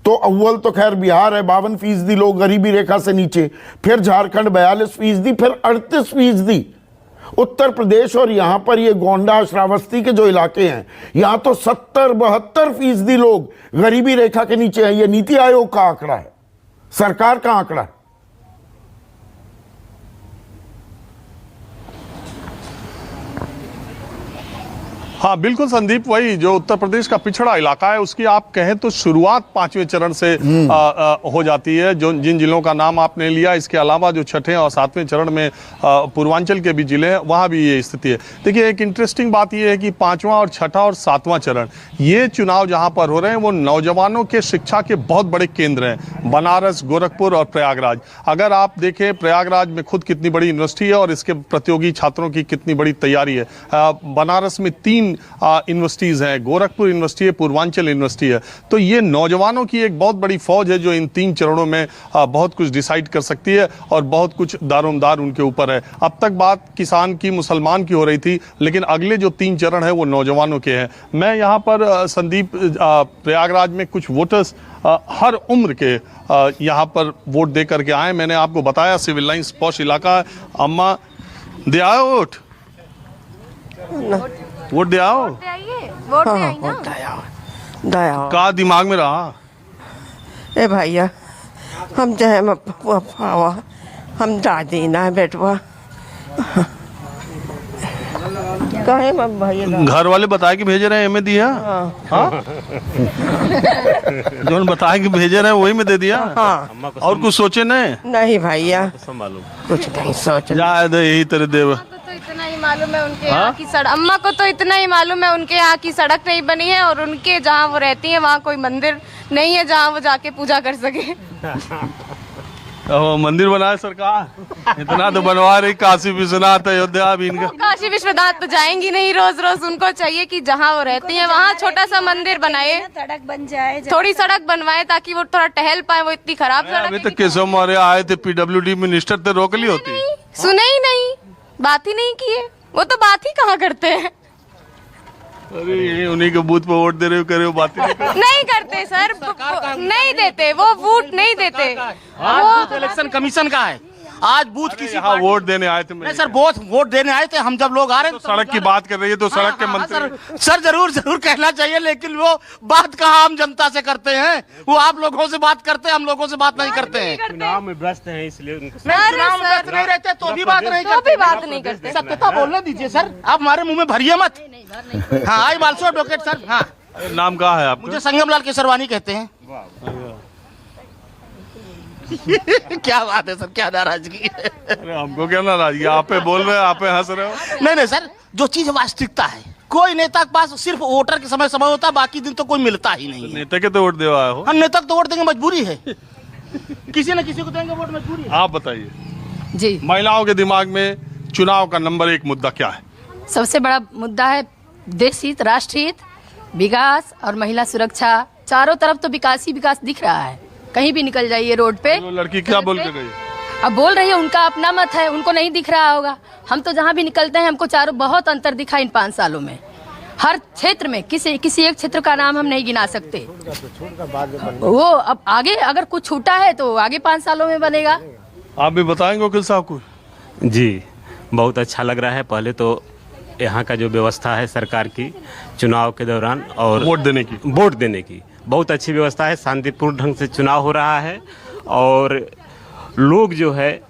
Speaker 1: तो अव्वल तो खैर बिहार है, 52% लोग गरीबी रेखा से नीचे, फिर झारखंड 42%, फिर 38%। उत्तर प्रदेश और यहां पर ये गोंडा, श्रावस्ती के जो इलाके हैं, यहां तो 70-72% लोग गरीबी रेखा के नीचे हैं। ये नीति आयोग का आंकड़ा है, सरकार का आंकड़ा है।
Speaker 3: हाँ बिल्कुल संदीप, वही जो उत्तर प्रदेश का पिछड़ा इलाका है, उसकी आप कहें तो शुरुआत पांचवें चरण से हो जाती है। जो जिन जिलों का नाम आपने लिया, इसके अलावा जो छठे और सातवें चरण में पूर्वांचल के भी जिले हैं, वहाँ भी ये स्थिति है। देखिए, एक इंटरेस्टिंग बात ये है कि पांचवा और छठा और सातवां चरण, ये चुनाव जहाँ पर हो रहे हैं, वो नौजवानों के शिक्षा के बहुत बड़े केंद्र हैं। बनारस, गोरखपुर और प्रयागराज। अगर आप देखें, प्रयागराज में खुद कितनी बड़ी यूनिवर्सिटी है और इसके प्रतियोगी छात्रों की कितनी बड़ी तैयारी है। बनारस में 3 यूनिवर्सिटीज हैं, गोरखपुर यूनिवर्सिटी है, पूर्वांचल यूनिवर्सिटी है। तो ये नौजवानों की एक बहुत बड़ी फौज है जो इन 3 चरणों में बहुत कुछ डिसाइड कर सकती है और बहुत कुछ दारोमदार उनके ऊपर है। अब तक बात किसान की, मुसलमान की हो रही थी, लेकिन अगले जो 3 चरण है वो नौजवानों के हैं। मैं यहाँ पर संदीप, प्रयागराज में कुछ वोटर्स हर उम्र के यहाँ पर वोट दे करके आए। मैंने आपको बताया सिविल लाइंस पॉश इलाका है। अम्मा दे आओ वोट दे आओ, का दिमाग में रहा
Speaker 17: ए भैया, हम चाहे हम दादी ना बेटवा कहे भैया,
Speaker 3: घर वाले बताए कि भेजे रहे में दिया। हाँ? जो बताए कि भेजे रहे वही में दे दिया।
Speaker 17: हाँ।
Speaker 3: और कुछ सोचे
Speaker 17: नहीं भैया, कुछ नहीं सोच,
Speaker 3: यही तेरे देव।
Speaker 18: इतना ही मालूम है उनके यहाँ की सड़क, अम्मा को तो इतना ही मालूम है उनके यहाँ की सड़क नहीं बनी है और उनके जहाँ वो रहती है वहाँ कोई मंदिर नहीं है जहाँ वो जाके पूजा कर सके।
Speaker 3: मंदिर बनाए सरकार, इतना तो बनवा रही। काशी विश्वनाथ, अयोध्या भी इनका।
Speaker 18: काशी विश्वनाथ तो जाएंगी नहीं रोज रोज, उनको चाहिए कि जहाँ वो रहती है वहाँ छोटा सा मंदिर बनाए, सड़क बन जाए, थोड़ी सड़क बनवाए ताकि वो थोड़ा टहल पाए। वो इतनी खराब सड़क।
Speaker 3: अभी तो केशव मौर्य आए थे, PWD मिनिस्टर थे, रोक ली होती।
Speaker 18: सुने ही नहीं, बात ही नहीं किए, वो तो बात ही कहाँ करते हैं।
Speaker 3: अरे उन्हीं के बूथ पे वोट दे रहे हो, करे हो, बात
Speaker 18: नहीं करते सर, नहीं देते, वो वोट नहीं देते।
Speaker 5: वो इलेक्शन कमीशन का है। आज बूथ किसी
Speaker 3: हाँ वोट देने आए थे।
Speaker 5: नहीं सर, वोट देने आए थे हम। जब लोग आ रहे हैं
Speaker 3: तो सड़क की बात कर रही है तो सड़क के मंत्री
Speaker 5: सर जरूर कहना चाहिए, लेकिन वो बात कहाँ हम जनता से करते हैं, वो आप लोगों से बात करते हैं, हम लोगों से बात नहीं करते हैं।
Speaker 13: चुनाव में व्यस्त हैं इसलिए
Speaker 5: चुनाव में व्यस्त नहीं रहते तो भी बात नहीं करते। सत्यता बोलने दीजिए सर, आप हमारे मुंह में भरिए मत। हाँ, आई बालसो एडवोकेट सर। हाँ,
Speaker 3: नाम कहाँ है आपका?
Speaker 5: मुझे संगम लाल केसरवानी कहते हैं। क्या बात है सर, क्या नाराजगी है?
Speaker 3: अरे हमको क्या नाराजगी, आप पे बोल रहे हैं, आप पे हंस रहे हो।
Speaker 5: नहीं सर, जो चीज वास्तविकता है, कोई नेता के पास सिर्फ वोटर के समय होता है, बाकी दिन तो कोई मिलता ही नहीं है।
Speaker 3: नेता के तो वोट देवा हो।
Speaker 5: हम नेता को तो वोट देंगे, मजबूरी है। किसी न किसी को देंगे वोट, मजबूरी है।
Speaker 3: आप बताइए
Speaker 2: जी,
Speaker 3: महिलाओं के दिमाग में चुनाव का नंबर 1 मुद्दा क्या है?
Speaker 19: सबसे बड़ा मुद्दा है देश हित, राष्ट्र हित, विकास और महिला सुरक्षा। चारों तरफ तो विकास ही विकास दिख रहा है, कहीं भी निकल जाइए रोड पे।
Speaker 3: वो लड़की क्या बोल के गई?
Speaker 19: अब बोल रही है, उनका अपना मत है, उनको नहीं दिख रहा होगा। हम तो जहाँ भी निकलते हैं हमको चारों बहुत अंतर दिखा इन 5 सालों में। हर क्षेत्र में किसी एक क्षेत्र का नाम हम नहीं गिना सकते। वो अब आगे अगर कुछ छूटा है तो आगे 5 सालों में बनेगा।
Speaker 3: आप भी बताएंगे वकील साहब को?
Speaker 13: जी, बहुत अच्छा लग रहा है। पहले तो यहाँ का जो व्यवस्था है सरकार की चुनाव के दौरान और वोट देने की बहुत अच्छी व्यवस्था है। शांतिपूर्ण ढंग से चुनाव हो रहा है और लोग जो है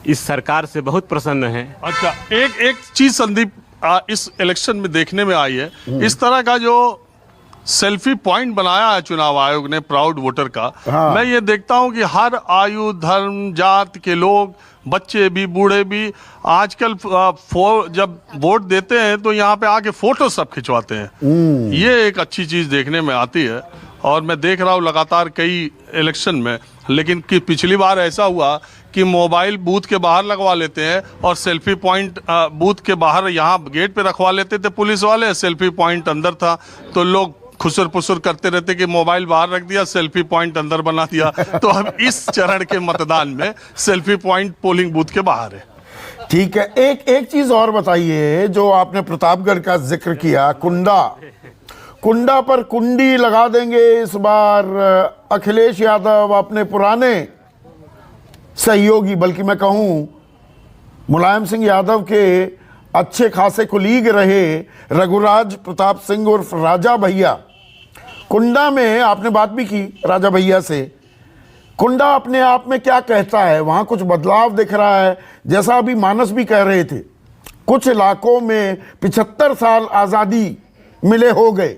Speaker 13: इस सरकार से बहुत प्रसन्न हैं।
Speaker 3: अच्छा, एक चीज संदीप इस इलेक्शन में देखने में आई है, इस तरह का जो सेल्फी पॉइंट बनाया है चुनाव आयोग ने प्राउड वोटर का।
Speaker 1: हाँ।
Speaker 3: मैं ये देखता हूं कि हर आयु, धर्म, जात के लोग, बच्चे भी, बूढ़े भी, आजकल जब वोट देते हैं तो यहाँ पे आके फोटो सब खिंचवाते हैं। ये एक अच्छी चीज देखने में आती है और मैं देख रहा हूँ लगातार कई इलेक्शन में। लेकिन कि पिछली बार ऐसा हुआ कि मोबाइल बूथ के बाहर लगवा लेते हैं और सेल्फी पॉइंट बूथ के बाहर यहाँ गेट पे रखवा लेते थे पुलिस वाले, सेल्फी पॉइंट अंदर था तो लोग खुसर पुसर करते रहते कि मोबाइल बाहर रख दिया, सेल्फी पॉइंट अंदर बना दिया। तो अब इस चरण के मतदान में सेल्फी पॉइंट पोलिंग बूथ के बाहर है।
Speaker 1: ठीक है, एक चीज और बताइए, जो आपने प्रतापगढ़ का जिक्र किया, कुंडा पर कुंडी लगा देंगे इस बार अखिलेश यादव, अपने पुराने सहयोगी, बल्कि मैं कहूं मुलायम सिंह यादव के अच्छे खासे कुलीग रहे रघुराज प्रताप सिंह उर्फ राजा भैया। कुंडा में आपने बात भी की राजा भैया से। कुंडा अपने आप में क्या कहता है? वहां कुछ बदलाव दिख रहा है, जैसा अभी मानस भी कह रहे थे, कुछ इलाकों में 75 साल आज़ादी मिले हो गए,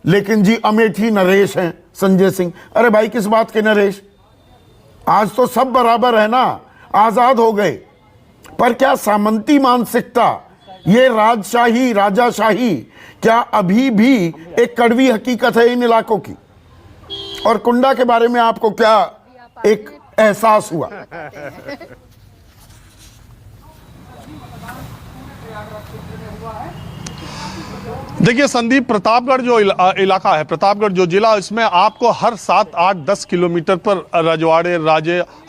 Speaker 1: लेकिन जी अमेठी नरेश हैं संजय सिंह। अरे भाई किस बात के नरेश, आज तो सब बराबर है ना, आज़ाद हो गए। पर क्या सामंती मानसिकता, ये राजशाही, राजाशाही क्या अभी भी एक कड़वी हकीकत है इन इलाकों की? और कुंडा के बारे में आपको क्या एक एहसास हुआ?
Speaker 3: देखिए संदीप, प्रतापगढ़ जो इलाका है, प्रतापगढ़ जो जिला, इसमें आपको हर 7, 8, 10 किलोमीटर पर रजवाड़े,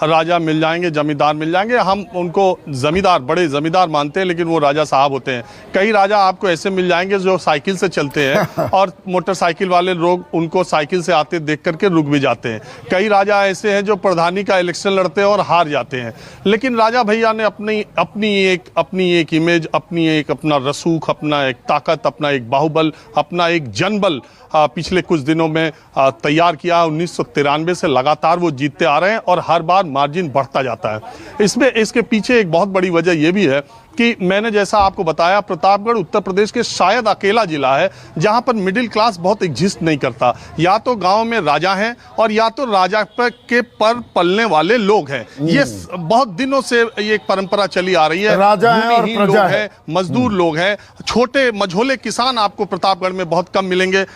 Speaker 3: राजा मिल जाएंगे, जमींदार मिल जाएंगे। हम उनको जमींदार, बड़े जमींदार मानते हैं, लेकिन वो राजा साहब होते हैं। कई राजा आपको ऐसे मिल जाएंगे जो साइकिल से चलते हैं और मोटरसाइकिल वाले लोग उनको साइकिल से आते देख करके रुक भी जाते हैं। कई राजा ऐसे हैं जो प्रधानी का इलेक्शन लड़ते हैं और हार जाते हैं। लेकिन राजा भैया ने अपनी एक इमेज, अपना रसूख, अपना एक ताकत, अपना एक बाहुबल, अपना एक जनबल पिछले कुछ दिनों में तैयार किया। 1993 से लगातार वो जीतते आ रहे हैं और हर बार मार्जिन बढ़ता जाता है। इसके पीछे एक बहुत बड़ी वजह यह भी है कि मैंने जैसा आपको बताया, प्रतापगढ़ उत्तर प्रदेश के शायद अकेला जिला है जहां पर मिडिल क्लास बहुत एग्जिस्ट नहीं करता। या तो गांव में राजा हैं और या तो राजा के पर पलने वाले लोग हैं। ये बहुत दिनों से ये एक परंपरा चली आ रही है।
Speaker 1: राजा है और प्रजा है,
Speaker 3: मजदूर लोग हैं, छोटे मझोले किसान आपको प्रतापगढ़ में बहुत कम मिलेंगे।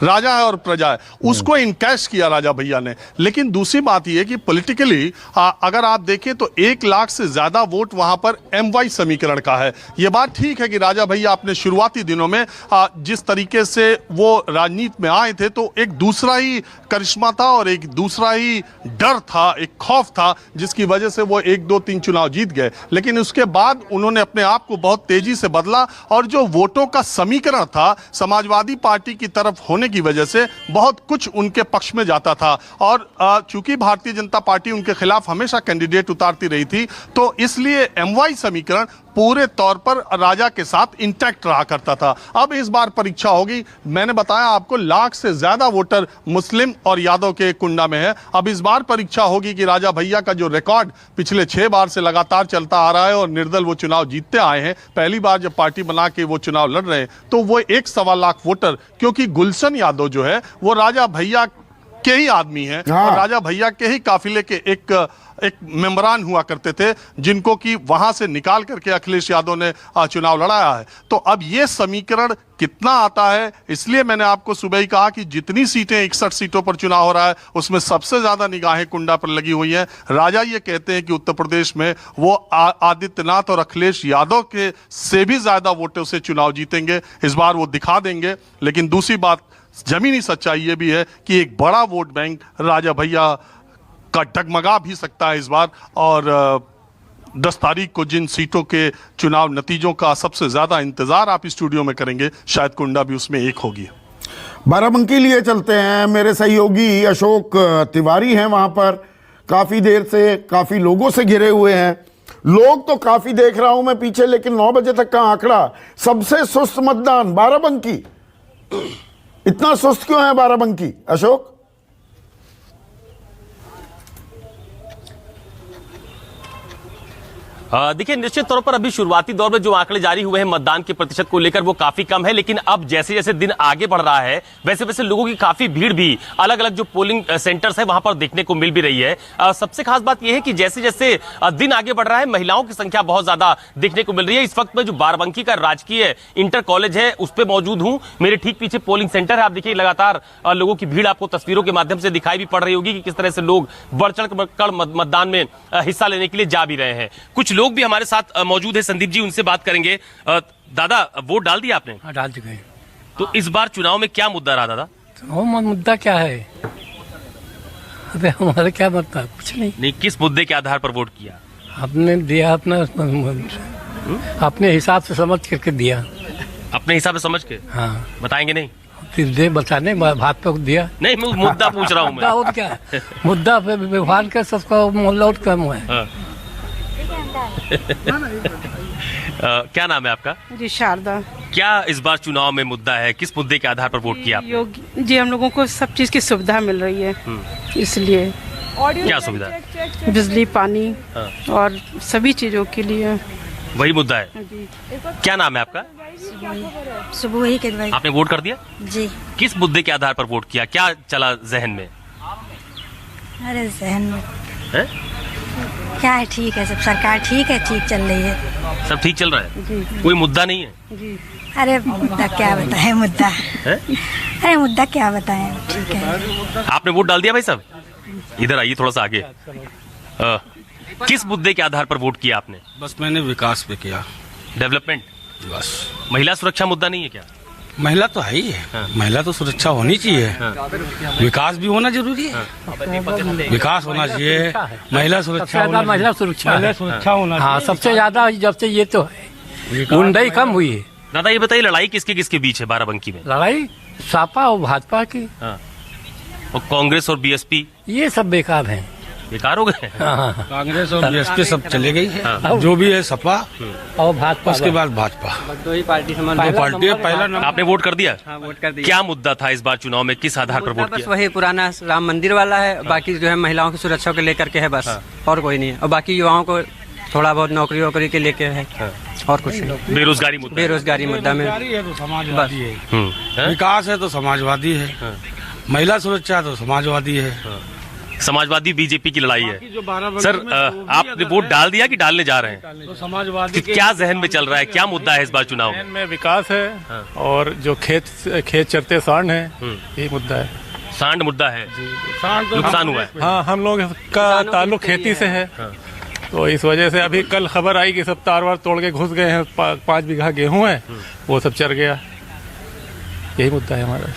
Speaker 3: राजा है और प्रजा है, उसको इनकैश किया राजा भैया ने। लेकिन दूसरी बात यह कि पॉलिटिकली अगर आप देखें तो 1 लाख से ज्यादा वोट वहां पर MY समीकरण का है। यह बात ठीक है कि राजा भैया अपने शुरुआती दिनों में जिस तरीके से वो राजनीति में आए थे, तो एक दूसरा ही करिश्मा था और एक दूसरा ही डर था, एक खौफ था, जिसकी वजह से वो 1, 2, 3 चुनाव जीत गए। लेकिन उसके बाद उन्होंने अपने आप को बहुत तेजी से बदला और जो वोटों का समीकरण था समाजवादी पार्टी की तरफ होने की वजह से बहुत कुछ उनके पक्ष में जाता था। और चूंकि भारतीय जनता पार्टी उनके खिलाफ हमेशा कैंडिडेट उतारती रही थी, तो इसलिए MY समीकरण पूरे तौर पर राजा के साथ इंटैक्ट रहा करता था। अब इस बार परीक्षा होगी। मैंने बताया आपको, 1 लाख से ज्यादा वोटर मुस्लिम और यादव के कुंडा में है। अब इस बार परीक्षा होगी कि राजा भैया का जो रिकॉर्ड पिछले 6 बार से लगातार चलता आ रहा है और निर्दल वो चुनाव जीतते आए हैं, पहली बार जब पार्टी बना के वो चुनाव लड़ रहे हैं, तो वो 1.25 लाख वोटर, क्योंकि गुलशन यादव जो है वो राजा भैया के ही आदमी हैं और राजा भैया के ही काफिले के एक मेंबरान हुआ करते थे, जिनको कि वहां से निकाल करके अखिलेश यादव ने चुनाव लड़ाया है। तो अब ये समीकरण कितना आता है, इसलिए मैंने आपको सुबह ही कहा कि जितनी सीटें 61 सीटों पर चुनाव हो रहा है, उसमें सबसे ज्यादा निगाहें कुंडा पर लगी हुई हैं। राजा ये कहते हैं कि उत्तर प्रदेश में वो आदित्यनाथ और अखिलेश यादव के से भी ज्यादा वोटों से चुनाव जीतेंगे। इस बार वो दिखा देंगे। लेकिन दूसरी बात, जमीनी सच्चाई ये भी है कि एक बड़ा वोट बैंक राजा भैया का डगमगा भी सकता है इस बार। और 10 तारीख को जिन सीटों के चुनाव नतीजों का सबसे ज्यादा इंतजार आप स्टूडियो में करेंगे, शायद कुंडा भी उसमें एक होगी।
Speaker 1: बाराबंकी लिए चलते हैं। मेरे सहयोगी अशोक तिवारी हैं वहां पर, काफी देर से काफी लोगों से घिरे हुए हैं। लोग तो काफी देख रहा हूं मैं पीछे, लेकिन 9 बजे तक का आंकड़ा सबसे सुस्त मतदान बाराबंकी। इतना सुस्त क्यों है बाराबंकी अशोक?
Speaker 20: देखिए, निश्चित तौर पर अभी शुरुआती दौर में जो आंकड़े जारी हुए हैं मतदान के प्रतिशत को लेकर वो काफी कम है, लेकिन अब जैसे जैसे दिन आगे बढ़ रहा है वैसे वैसे लोगों की काफी भीड़ भी अलग अलग जो पोलिंग सेंटर्स है वहां पर देखने को मिल भी रही है। सबसे खास बात यह है कि जैसे जैसे दिन आगे बढ़ रहा है महिलाओं की संख्या बहुत ज्यादा देखने को मिल रही है। इस वक्त में जो बाराबंकी का राजकीय इंटर कॉलेज है उस पर मौजूद हूं। मेरे ठीक पीछे पोलिंग सेंटर है। आप देखिए लगातार लोगों की भीड़ आपको तस्वीरों के माध्यम से दिखाई भी पड़ रही होगी कि किस तरह से लोग बढ़ चढ़ कर मतदान में हिस्सा लेने के लिए जा भी रहे हैं। कुछ लोग भी हमारे साथ मौजूद है, संदीप जी, उनसे बात करेंगे। दादा, वोट डाल दिया आपने?
Speaker 21: हाँ, डाल चुके हैं।
Speaker 20: तो इस बार चुनाव में क्या मुद्दा रहा दादा?
Speaker 21: तो मुद्दा क्या है? अबे हमारा क्या मुद्दा? कुछ नहीं।
Speaker 20: किस मुद्दे के आधार पर वोट किया?
Speaker 21: आपने दिया अपने हिसाब से समझ करके दिया।
Speaker 20: अपने हिसाब से समझ के?
Speaker 21: हाँ।
Speaker 20: बताएंगे नहीं?
Speaker 21: दे बताने भात पे दिया
Speaker 20: नहीं, मुद्दा पूछ रहा हूँ मैं।
Speaker 21: मुद्दा क्या है? मुद्दा पे व्यवहार का सबका मोहल्लाउट कम है।
Speaker 20: क्या नाम है आपका?
Speaker 22: जी शारदा।
Speaker 20: क्या इस बार चुनाव में मुद्दा है? किस मुद्दे के आधार पर वोट किया आपने?
Speaker 22: योगी जी, हम लोगों को सब चीज की सुविधा मिल रही है, इसलिए।
Speaker 20: क्या सुविधा?
Speaker 22: बिजली, पानी और सभी चीजों के लिए
Speaker 20: वही मुद्दा है। क्या नाम है आपका?
Speaker 23: सुबह के भाई।
Speaker 20: आपने वोट कर दिया?
Speaker 23: जी।
Speaker 20: किस मुद्दे के आधार पर वोट किया? क्या चला जहन में?
Speaker 23: अरे जहन में
Speaker 20: है?
Speaker 23: क्या है? ठीक है, सब सरकार ठीक है, ठीक चल रही है।
Speaker 20: सब ठीक चल रहा है?
Speaker 22: जी।
Speaker 20: कोई मुद्दा नहीं है?
Speaker 22: जी।
Speaker 23: अरे मुद्दा क्या बताएं? मुद्दा
Speaker 20: है?
Speaker 23: अरे मुद्दा क्या बताएं? ठीक है।
Speaker 20: आपने वोट डाल दिया भाई साहब? इधर आइए थोड़ा सा आगे। किस मुद्दे के आधार पर वोट किया आपने?
Speaker 15: बस मैंने विकास पे किया।
Speaker 20: डेवलपमेंट?
Speaker 15: बस।
Speaker 20: महिला सुरक्षा मुद्दा नहीं है क्या?
Speaker 15: महिला तो है ही है। हाँ। महिला तो सुरक्षा होनी चाहिए। हाँ। विकास भी होना जरूरी है। हाँ। विकास होना चाहिए, महिला सुरक्षा,
Speaker 21: महिला सुरक्षा होना। हाँ, सबसे ज्यादा जब से ये तो है, गुंडाई कम हुई है।
Speaker 20: दादा ये बताइए, लड़ाई किसके किसके बीच है बाराबंकी में?
Speaker 21: लड़ाई सपा और भाजपा की।
Speaker 20: और कांग्रेस और बीएसपी
Speaker 21: ये सब बेकार हैं।
Speaker 20: बेकार हो गए?
Speaker 15: कांग्रेस और बीएसपी सब चले गई है। जो भी है सपा
Speaker 21: और भाजपा,
Speaker 15: उसके बाद भाजपा।
Speaker 21: दो ही पार्टी समान।
Speaker 15: दो पार्टी है। पहला नंबर।
Speaker 20: आपने वोट कर दिया?
Speaker 24: हाँ, वोट कर दिया।
Speaker 20: क्या मुद्दा था इस बार चुनाव में? किस आधार पर वोट
Speaker 24: बस
Speaker 20: किया?
Speaker 24: वही पुराना राम मंदिर वाला है। बाकी जो है महिलाओं की सुरक्षा को लेकर के है बस। और कोई नहीं है। और बाकी युवाओं को थोड़ा बहुत नौकरी वोकरी के लेके है, और कुछ नहीं।
Speaker 20: बेरोजगारी मुद्दा?
Speaker 24: बेरोजगारी मुद्दा में
Speaker 15: तो समाजवादी है। विकास है तो समाजवादी है। महिला सुरक्षा है तो समाजवादी है।
Speaker 20: समाजवादी बीजेपी की लड़ाई है। सर, आपने वोट डाल दिया कि डालने जा रहे हैं?
Speaker 15: तो समाजवादी
Speaker 20: क्या जहन में चल रहा है? क्या मुद्दा है इस बार चुनाव
Speaker 16: में? विकास है और जो खेत चरते सांड है, ये मुद्दा है।
Speaker 20: सांड मुद्दा है?
Speaker 16: सांड
Speaker 20: नुकसान हुआ है?
Speaker 16: हाँ, हम लोग का ताल्लुक खेती से है। तो इस वजह से अभी कल खबर आई कि सब तार वार तोड़ के घुस गए हैं। 5 बीघा गेहूं है, वो सब चर गया। यही मुद्दा है हमारा।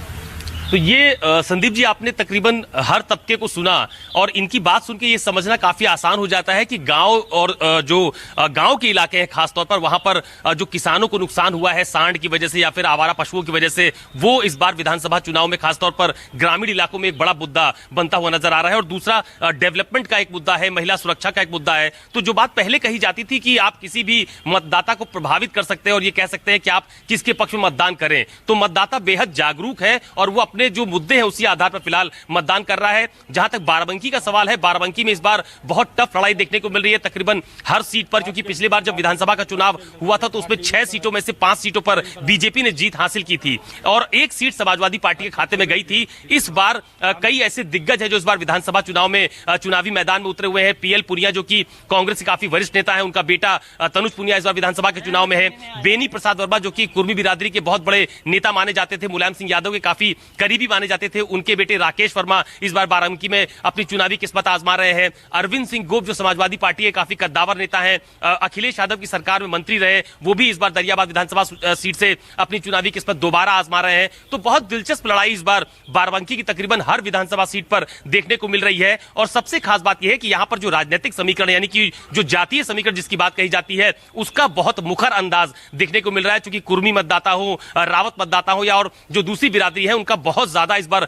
Speaker 20: तो ये संदीप जी, आपने तकरीबन हर तबके को सुना और इनकी बात सुन के ये समझना काफी आसान हो जाता है कि गांव और जो गांव के इलाके हैं खासतौर पर, वहां पर जो किसानों को नुकसान हुआ है सांड की वजह से या फिर आवारा पशुओं की वजह से, वो इस बार विधानसभा चुनाव में खासतौर पर ग्रामीण इलाकों में एक बड़ा मुद्दा बनता हुआ नजर आ रहा है। और दूसरा डेवलपमेंट का एक मुद्दा है, महिला सुरक्षा का एक मुद्दा है। तो जो बात पहले कही जाती थी कि आप किसी भी मतदाता को प्रभावित कर सकते हैं और ये कह सकते हैं कि आप किसके पक्ष में मतदान करें, तो मतदाता बेहद जागरूक है और वो अपने जो मुद्दे हैं उसी आधार पर फिलहाल मतदान कर रहा है। जहां तक बाराबंकी का सवाल है, बाराबंकी में इस बार बहुत टफ लड़ाई देखने को मिल रही है तकरीबन हर सीट पर, क्योंकि पिछली बार जब विधानसभा का चुनाव हुआ था तो उसमें 6 सीटों में से 5 सीटों पर बीजेपी ने जीत हासिल की थी और 1 सीट समाजवादी पार्टी के खाते में गई थी। इस बार कई ऐसे दिग्गज है जो इस बार विधानसभा चुनाव में चुनावी मैदान में उतरे हुए हैं। पीएल पुनिया जो कि कांग्रेस के काफी वरिष्ठ नेता है, उनका बेटा तनुज पुनिया इस बार विधानसभा के चुनाव में है। बेनी प्रसाद वर्मा जो कि कुर्मी बिरादरी के बहुत बड़े नेता माने जाते थे, मुलायम सिंह यादव के काफी करीबी माने जाते थे, उनके बेटे राकेश वर्मा इस बार बाराबंकी में अपनी चुनावी किस्मत आजमा रहे हैं। अरविंद सिंह गोप जो समाजवादी पार्टी के काफी कद्दावर नेता हैं, अखिलेश यादव की सरकार में मंत्री रहे, वो भी इस बार दरियाबाद विधानसभा सीट से अपनी चुनावी किस्मत दोबारा आजमा रहे हैं। तो बहुत दिलचस्प लड़ाई इस बार बाराबंकी की तकरीबन हर विधानसभा सीट पर देखने को मिल रही है। और सबसे खास बात यह है कि यहां पर जो राजनीतिक समीकरण यानी कि जो जातीय समीकरण जिसकी बात कही जाती है, उसका बहुत मुखर अंदाज देखने को मिल रहा है। क्योंकि कुर्मी मतदाता हो, रावत मतदाता हो या और जो दूसरी बिरादरी है, उनका बहुत ज्यादा इस बार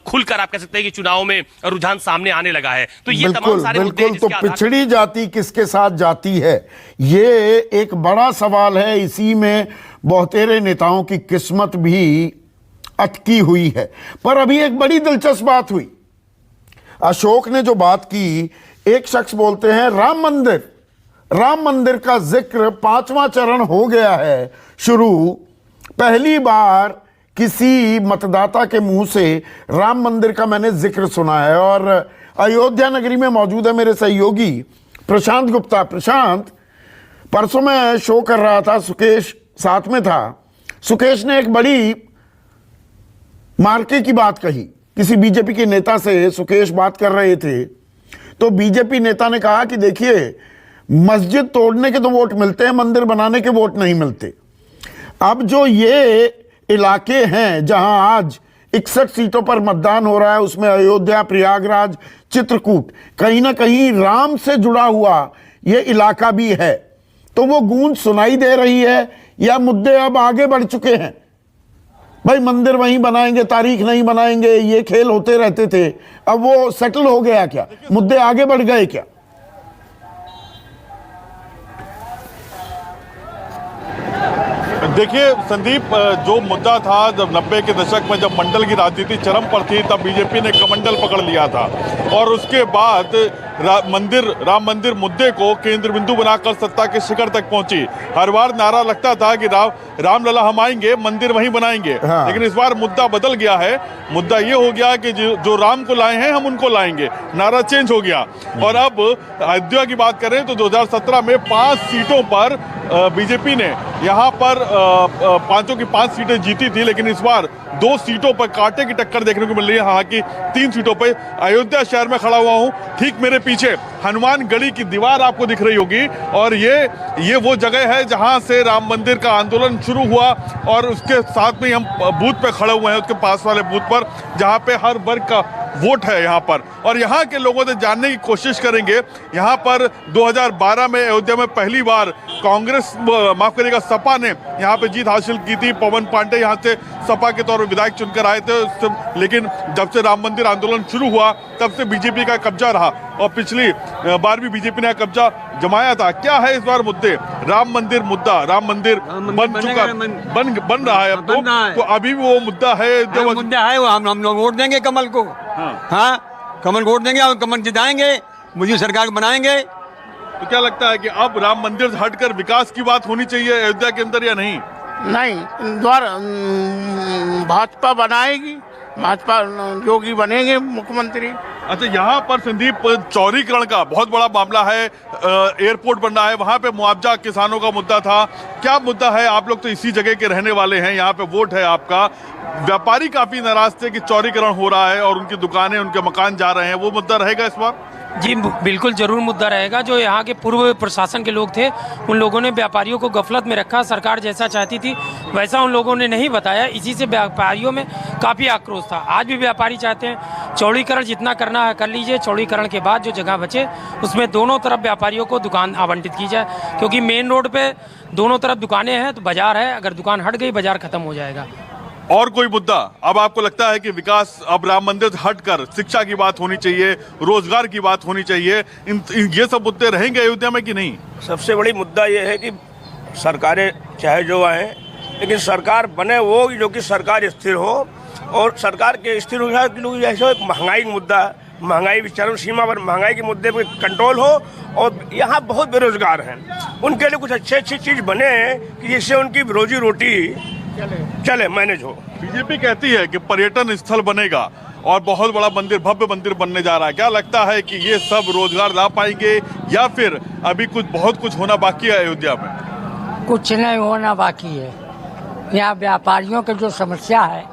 Speaker 20: खुलकर आप कह सकते हैं कि चुनाव में रुझान सामने आने लगा है। तो ये तमाम सारे मुद्दे
Speaker 1: बिल्कुल, तो पिछड़ी जाति किसके साथ जाती है, ये एक बड़ा सवाल है। इसी में बहुतेरे नेताओं की किस्मत भी अटकी हुई है। पर अभी एक बड़ी दिलचस्प बात हुई, अशोक ने जो बात की, एक शख्स बोलते हैं राम मंदिर, राम मंदिर का जिक्र 5वां चरण हो गया है शुरू। पहली बार किसी मतदाता के मुंह से राम मंदिर का मैंने जिक्र सुना है। और अयोध्या नगरी में मौजूद है मेरे सहयोगी प्रशांत गुप्ता। प्रशांत, परसों मैं शो कर रहा था, सुकेश साथ में था। सुकेश ने एक बड़ी मार्के की बात कही, किसी बीजेपी के नेता से सुकेश बात कर रहे थे, तो बीजेपी नेता ने कहा कि देखिए, मस्जिद तोड़ने के तो वोट मिलते हैं, मंदिर बनाने के वोट नहीं मिलते। अब जो ये इलाके हैं जहां आज 61 सीटों पर मतदान हो रहा है, उसमें अयोध्या, प्रयागराज, चित्रकूट, कहीं ना कहीं राम से जुड़ा हुआ ये इलाका भी है। तो वो गूंज सुनाई दे रही है या मुद्दे अब आगे बढ़ चुके हैं? भाई मंदिर वहीं बनाएंगे, तारीख नहीं बनाएंगे, ये खेल होते रहते थे, अब वो सेटल हो गया क्या? मुद्दे आगे बढ़ गए क्या?
Speaker 4: देखिए संदीप, जो मुद्दा था जब 90 के दशक में जब मंडल की राजनीति चरम पर थी, तब बीजेपी ने कमंडल पकड़ लिया था और उसके बाद राम मंदिर मुद्दे को केंद्र बिंदु बनाकर सत्ता के शिखर तक पहुंची। हर बार नारा लगता था कि रामलला हम आएंगे, मंदिर वहीं बनाएंगे। हाँ। लेकिन इस बार मुद्दा बदल गया है। मुद्दा ये हो गया कि जो राम को लाए हैं हम उनको लाएंगे, नारा चेंज हो गया। और अब अयोध्या की बात करें तो 2017 में 5 सीटों पर बीजेपी ने यहाँ पर 5 की 5 सीटें जीती थी, लेकिन इस बार 2 सीटों पर कांटे की टक्कर देखने को मिल रही है। हालांकि 3 सीटों पर अयोध्या शहर में खड़ा हुआ हूँ, ठीक मेरे पीछे हनुमानगढ़ी की दीवार आपको दिख रही होगी और ये वो जगह है जहां से राम मंदिर का आंदोलन शुरू हुआ और उसके साथ में हम बूथ पे खड़े हुए हैं, उसके पास वाले बूथ पर, जहां पे हर वर्ग का वोट है यहाँ पर। और यहाँ के लोगों से जानने की कोशिश करेंगे। यहाँ पर 2012 में अयोध्या में पहली बार कांग्रेस, माफ करिएगा, सपा ने यहाँ पे जीत हासिल की थी। पवन पांडे यहाँ से सपा के तौर पर विधायक चुनकर आए थे, लेकिन जब से राम मंदिर आंदोलन शुरू हुआ तब से बीजेपी का कब्जा रहा और पिछली बार भी बीजेपी ने कब्जा जमाया था। क्या है इस बार मुद्दे? राम मंदिर मुद्दा, राम मंदिर बन चुका, बन रहा है अब तो अभी भी वो मुद्दा है,
Speaker 6: मुद्दा है वो। हम लोग वोट देंगे कमल को। हाँ, कमल वोट देंगे और कमल जिताएंगे, मुझे सरकार बनाएंगे।
Speaker 4: तो क्या लगता है कि अब राम मंदिर से हटकर विकास की बात होनी चाहिए अयोध्या के अंदर या नहीं?
Speaker 5: नहीं, भाजपा बनाएगी, भाजपा योगी बनेंगे मुख्यमंत्री।
Speaker 4: अच्छा, यहाँ पर संदीप चौड़ीकरण का बहुत बड़ा मामला है, एयरपोर्ट बन रहा है, वहाँ पे मुआवजा किसानों का मुद्दा था। क्या मुद्दा है? आप लोग तो इसी जगह के रहने वाले हैं, यहाँ पे वोट है आपका। व्यापारी काफी नाराज थे कि चौड़ीकरण हो रहा है और उनकी दुकानें, उनके मकान जा रहे हैं, वो मुद्दा रहेगा इस बार?
Speaker 8: जी बिल्कुल जरूर मुद्दा रहेगा। जो यहाँ के पूर्व प्रशासन के लोग थे, उन लोगों ने व्यापारियों को गफलत में रखा। सरकार जैसा चाहती थी वैसा उन लोगों ने नहीं बताया, इसी से व्यापारियों में काफ़ी आक्रोश था। आज भी व्यापारी चाहते हैं चौड़ीकरण जितना करना है कर लीजिए, चौड़ीकरण के बाद जो जगह बचे उसमें दोनों तरफ व्यापारियों को दुकान आवंटित की जाए, क्योंकि मेन रोड पे दोनों तरफ दुकानें हैं तो बाजार है, अगर दुकान हट गई बाजार खत्म हो जाएगा।
Speaker 4: और कोई मुद्दा अब आपको लगता है कि विकास अब राम मंदिर से हटकर शिक्षा की बात होनी चाहिए, रोजगार की बात होनी चाहिए, ये सब मुद्दे रहेंगे अयोध्या में कि नहीं?
Speaker 10: सबसे बड़ी मुद्दा ये है कि सरकारें चाहे जो आए, लेकिन सरकार बने वो जो कि सरकार स्थिर हो, और सरकार के स्थिर हो जाए जैसे महंगाई मुद्दा, महंगाई भी चरम सीमा पर, महंगाई के मुद्दे पर कंट्रोल हो। और यहाँ बहुत बेरोजगार हैं, उनके लिए कुछ अच्छी चीज़ बने कि जिससे उनकी रोजी रोटी चले, मैनेज हो।
Speaker 4: बीजेपी कहती है कि पर्यटन स्थल बनेगा और बहुत बड़ा मंदिर, भव्य मंदिर बनने जा रहा है। क्या लगता है कि ये सब रोजगार ला पाएंगे या फिर अभी बहुत कुछ होना बाकी है अयोध्या में?
Speaker 14: कुछ नहीं होना बाकी है। यहाँ व्यापारियों की जो समस्या है,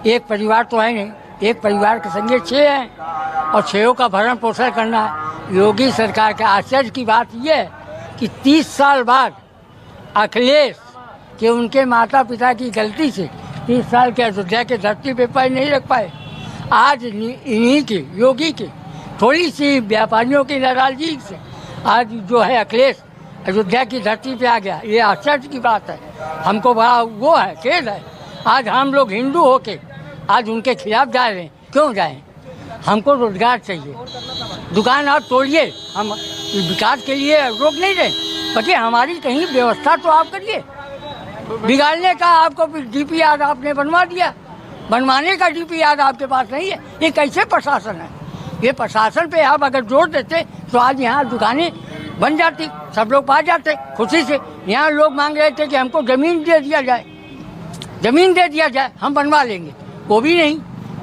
Speaker 14: एक परिवार तो है नहीं, एक परिवार के संगे 6 हैं और 6 का भरण पोषण करना है। योगी सरकार का आश्चर्य की बात यह है कि 30 साल बाद अखिलेश कि उनके माता पिता की गलती से 30 साल के अयोध्या के धरती पे पैर नहीं रख पाए। आज इन्हीं की, योगी की थोड़ी सी व्यापारियों की नाराजगी से आज जो है अखिलेश अयोध्या की धरती पे आ गया। ये आश्चर्य की बात है, हमको बड़ा वो है, खेद है। आज हम लोग हिंदू होके आज उनके खिलाफ जा रहे हैं, क्यों जाएं? हमको रोजगार चाहिए, दुकान आप तोड़िए, हम विकास के लिए रोक नहीं रहे, बल्कि हमारी कहीं व्यवस्था तो आप करिए। बिगाड़ने का आपको डीपीआर आपने बनवा दिया, बनवाने का डीपीआर आपके पास नहीं है। ये कैसे प्रशासन है? ये प्रशासन पे आप अगर जोर देते तो आज यहाँ दुकानें बन जाती, सब लोग पा जाते खुशी से। यहाँ लोग मांग रहे थे कि हमको जमीन दे दिया जाए, जमीन दे दिया जाए, हम बनवा लेंगे। वो भी नहीं,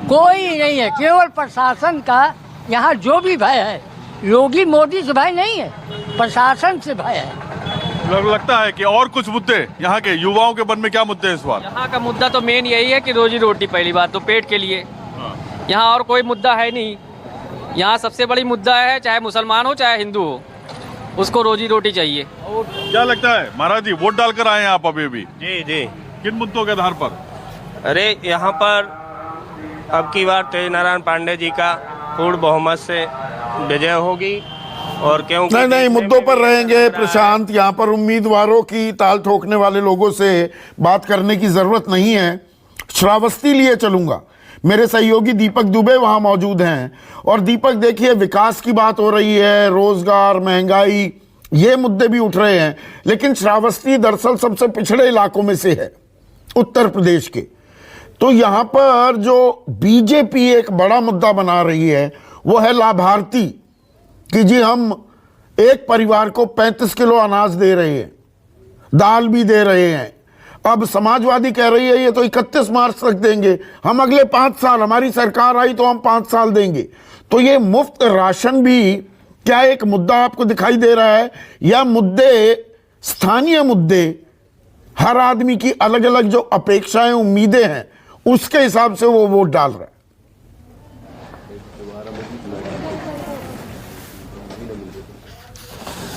Speaker 14: कोई नहीं है। केवल प्रशासन का यहाँ जो भी भय है, योगी मोदी से भय नहीं है, प्रशासन से भय है।
Speaker 4: लगता है कि और कुछ मुद्दे यहाँ के युवाओं के मन में क्या मुद्दे हैं इस बार?
Speaker 7: यहाँ का मुद्दा तो मेन यही है कि रोजी रोटी, पहली बात तो पेट के लिए। यहाँ और कोई मुद्दा है नहीं। यहाँ सबसे बड़ी मुद्दा है, चाहे मुसलमान हो चाहे हिंदू हो, उसको रोजी रोटी चाहिए।
Speaker 4: क्या लगता है महाराज जी, वोट डालकर आए हैं आप अभी भी?
Speaker 10: जी जी।
Speaker 4: किन मुद्दों के आधार पर?
Speaker 10: अरे यहाँ पर अब की बार तेज नारायण पांडे जी का पूर्ण बहुमत से विजय होगी। और क्यों?
Speaker 1: नहीं, मुद्दों पर रहेंगे प्रशांत। यहाँ पर उम्मीदवारों की ताल ठोकने वाले लोगों से बात करने की जरूरत नहीं है। श्रावस्ती लिए चलूंगा, मेरे सहयोगी दीपक दुबे वहां मौजूद हैं। और दीपक देखिए, विकास की बात हो रही है, रोजगार, महंगाई, ये मुद्दे भी उठ रहे हैं, लेकिन श्रावस्ती दरअसल सबसे पिछड़े इलाकों में से है उत्तर प्रदेश के। तो यहाँ पर जो बीजेपी एक बड़ा मुद्दा बना रही है वो है लाभार्थी, कि जी हम एक परिवार को 35 किलो अनाज दे रहे हैं, दाल भी दे रहे हैं। अब समाजवादी कह रही है ये तो 31 मार्च तक देंगे, हम अगले 5 साल, हमारी सरकार आई तो हम 5 साल देंगे। तो ये मुफ्त राशन भी क्या एक मुद्दा आपको दिखाई दे रहा है, या मुद्दे स्थानीय मुद्दे, हर आदमी की अलग अलग जो अपेक्षाएं, उम्मीदें हैं, उसके हिसाब से वो वोट डाल रहा है?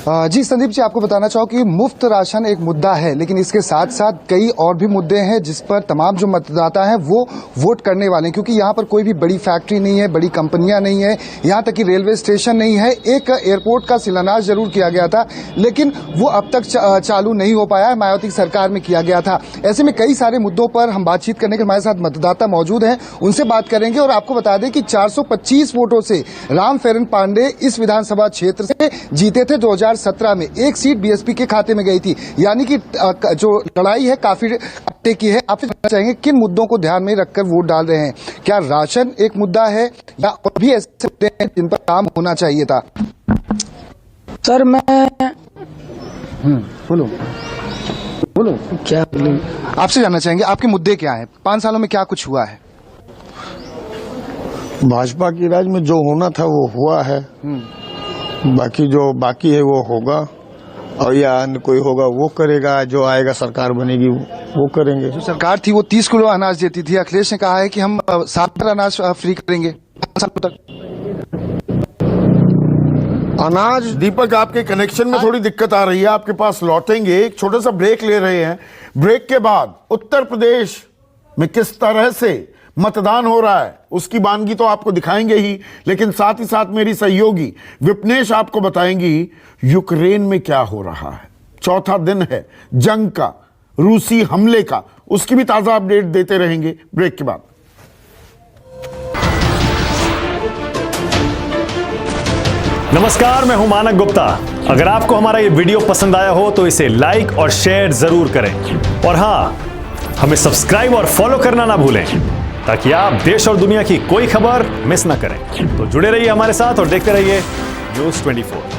Speaker 9: जी संदीप जी, आपको बताना चाहो कि मुफ्त राशन एक मुद्दा है, लेकिन इसके साथ साथ कई और भी मुद्दे हैं जिस पर तमाम जो मतदाता हैं वो वोट करने वाले हैं, क्योंकि यहाँ पर कोई भी बड़ी फैक्ट्री नहीं है, बड़ी कंपनियां नहीं है, यहाँ तक कि रेलवे स्टेशन नहीं है। एक एयरपोर्ट का शिलान्यास जरूर किया गया था, लेकिन वो अब तक चालू नहीं हो पाया है, मायावती सरकार में किया गया था। ऐसे में कई सारे मुद्दों पर हम बातचीत करने के हमारे साथ मतदाता मौजूद हैं, उनसे बात करेंगे। और आपको बता दें कि 425 वोटों से राम फेरन पांडे इस विधानसभा क्षेत्र से जीते थे। 2017 में एक सीट बीएसपी के खाते में गई थी, यानी कि जो लड़ाई है काफी हफ्ते की है। आपसे जानना चाहेंगे किन मुद्दों को ध्यान में रखकर वोट डाल रहे हैं? क्या राशन एक मुद्दा है या और भी ऐसे मुद्दे हैं जिन पर काम होना चाहिए था?
Speaker 14: सर मैं
Speaker 9: बोलो
Speaker 14: क्या बोलूं?
Speaker 9: आपसे जानना चाहेंगे आपके मुद्दे क्या हैं? 5 सालों में क्या कुछ हुआ है?
Speaker 11: भाजपा की राज में जो होना था वो हुआ है, बाकी जो बाकी है वो होगा, और या अन्य कोई होगा वो करेगा, जो आएगा सरकार बनेगी वो करेंगे।
Speaker 9: जो सरकार थी वो 30 किलो अनाज देती थी, अखिलेश ने कहा है कि हम 7 अनाज फ्री करेंगे 5 सालों तक।
Speaker 1: अनाज दीपक, आपके कनेक्शन में थोड़ी दिक्कत आ रही है, आपके पास लौटेंगे। एक छोटा सा ब्रेक ले रहे हैं, ब्रेक के बाद उत्तर प्रदेश में किस तरह से मतदान हो रहा है उसकी वानगी तो आपको दिखाएंगे ही, लेकिन साथ ही साथ मेरी सहयोगी विपनेश आपको बताएंगी यूक्रेन में क्या हो रहा है। चौथा दिन है जंग का, रूसी हमले का, उसकी भी ताजा अपडेट देते रहेंगे ब्रेक के बाद।
Speaker 12: नमस्कार, मैं हूं मानक गुप्ता। अगर आपको हमारा ये वीडियो पसंद आया हो तो इसे लाइक और शेयर जरूर करें, और हां, हमें सब्सक्राइब और फॉलो करना ना भूलें ताकि आप देश और दुनिया की कोई खबर मिस ना करें। तो जुड़े रहिए हमारे साथ और देखते रहिए न्यूज़ 24।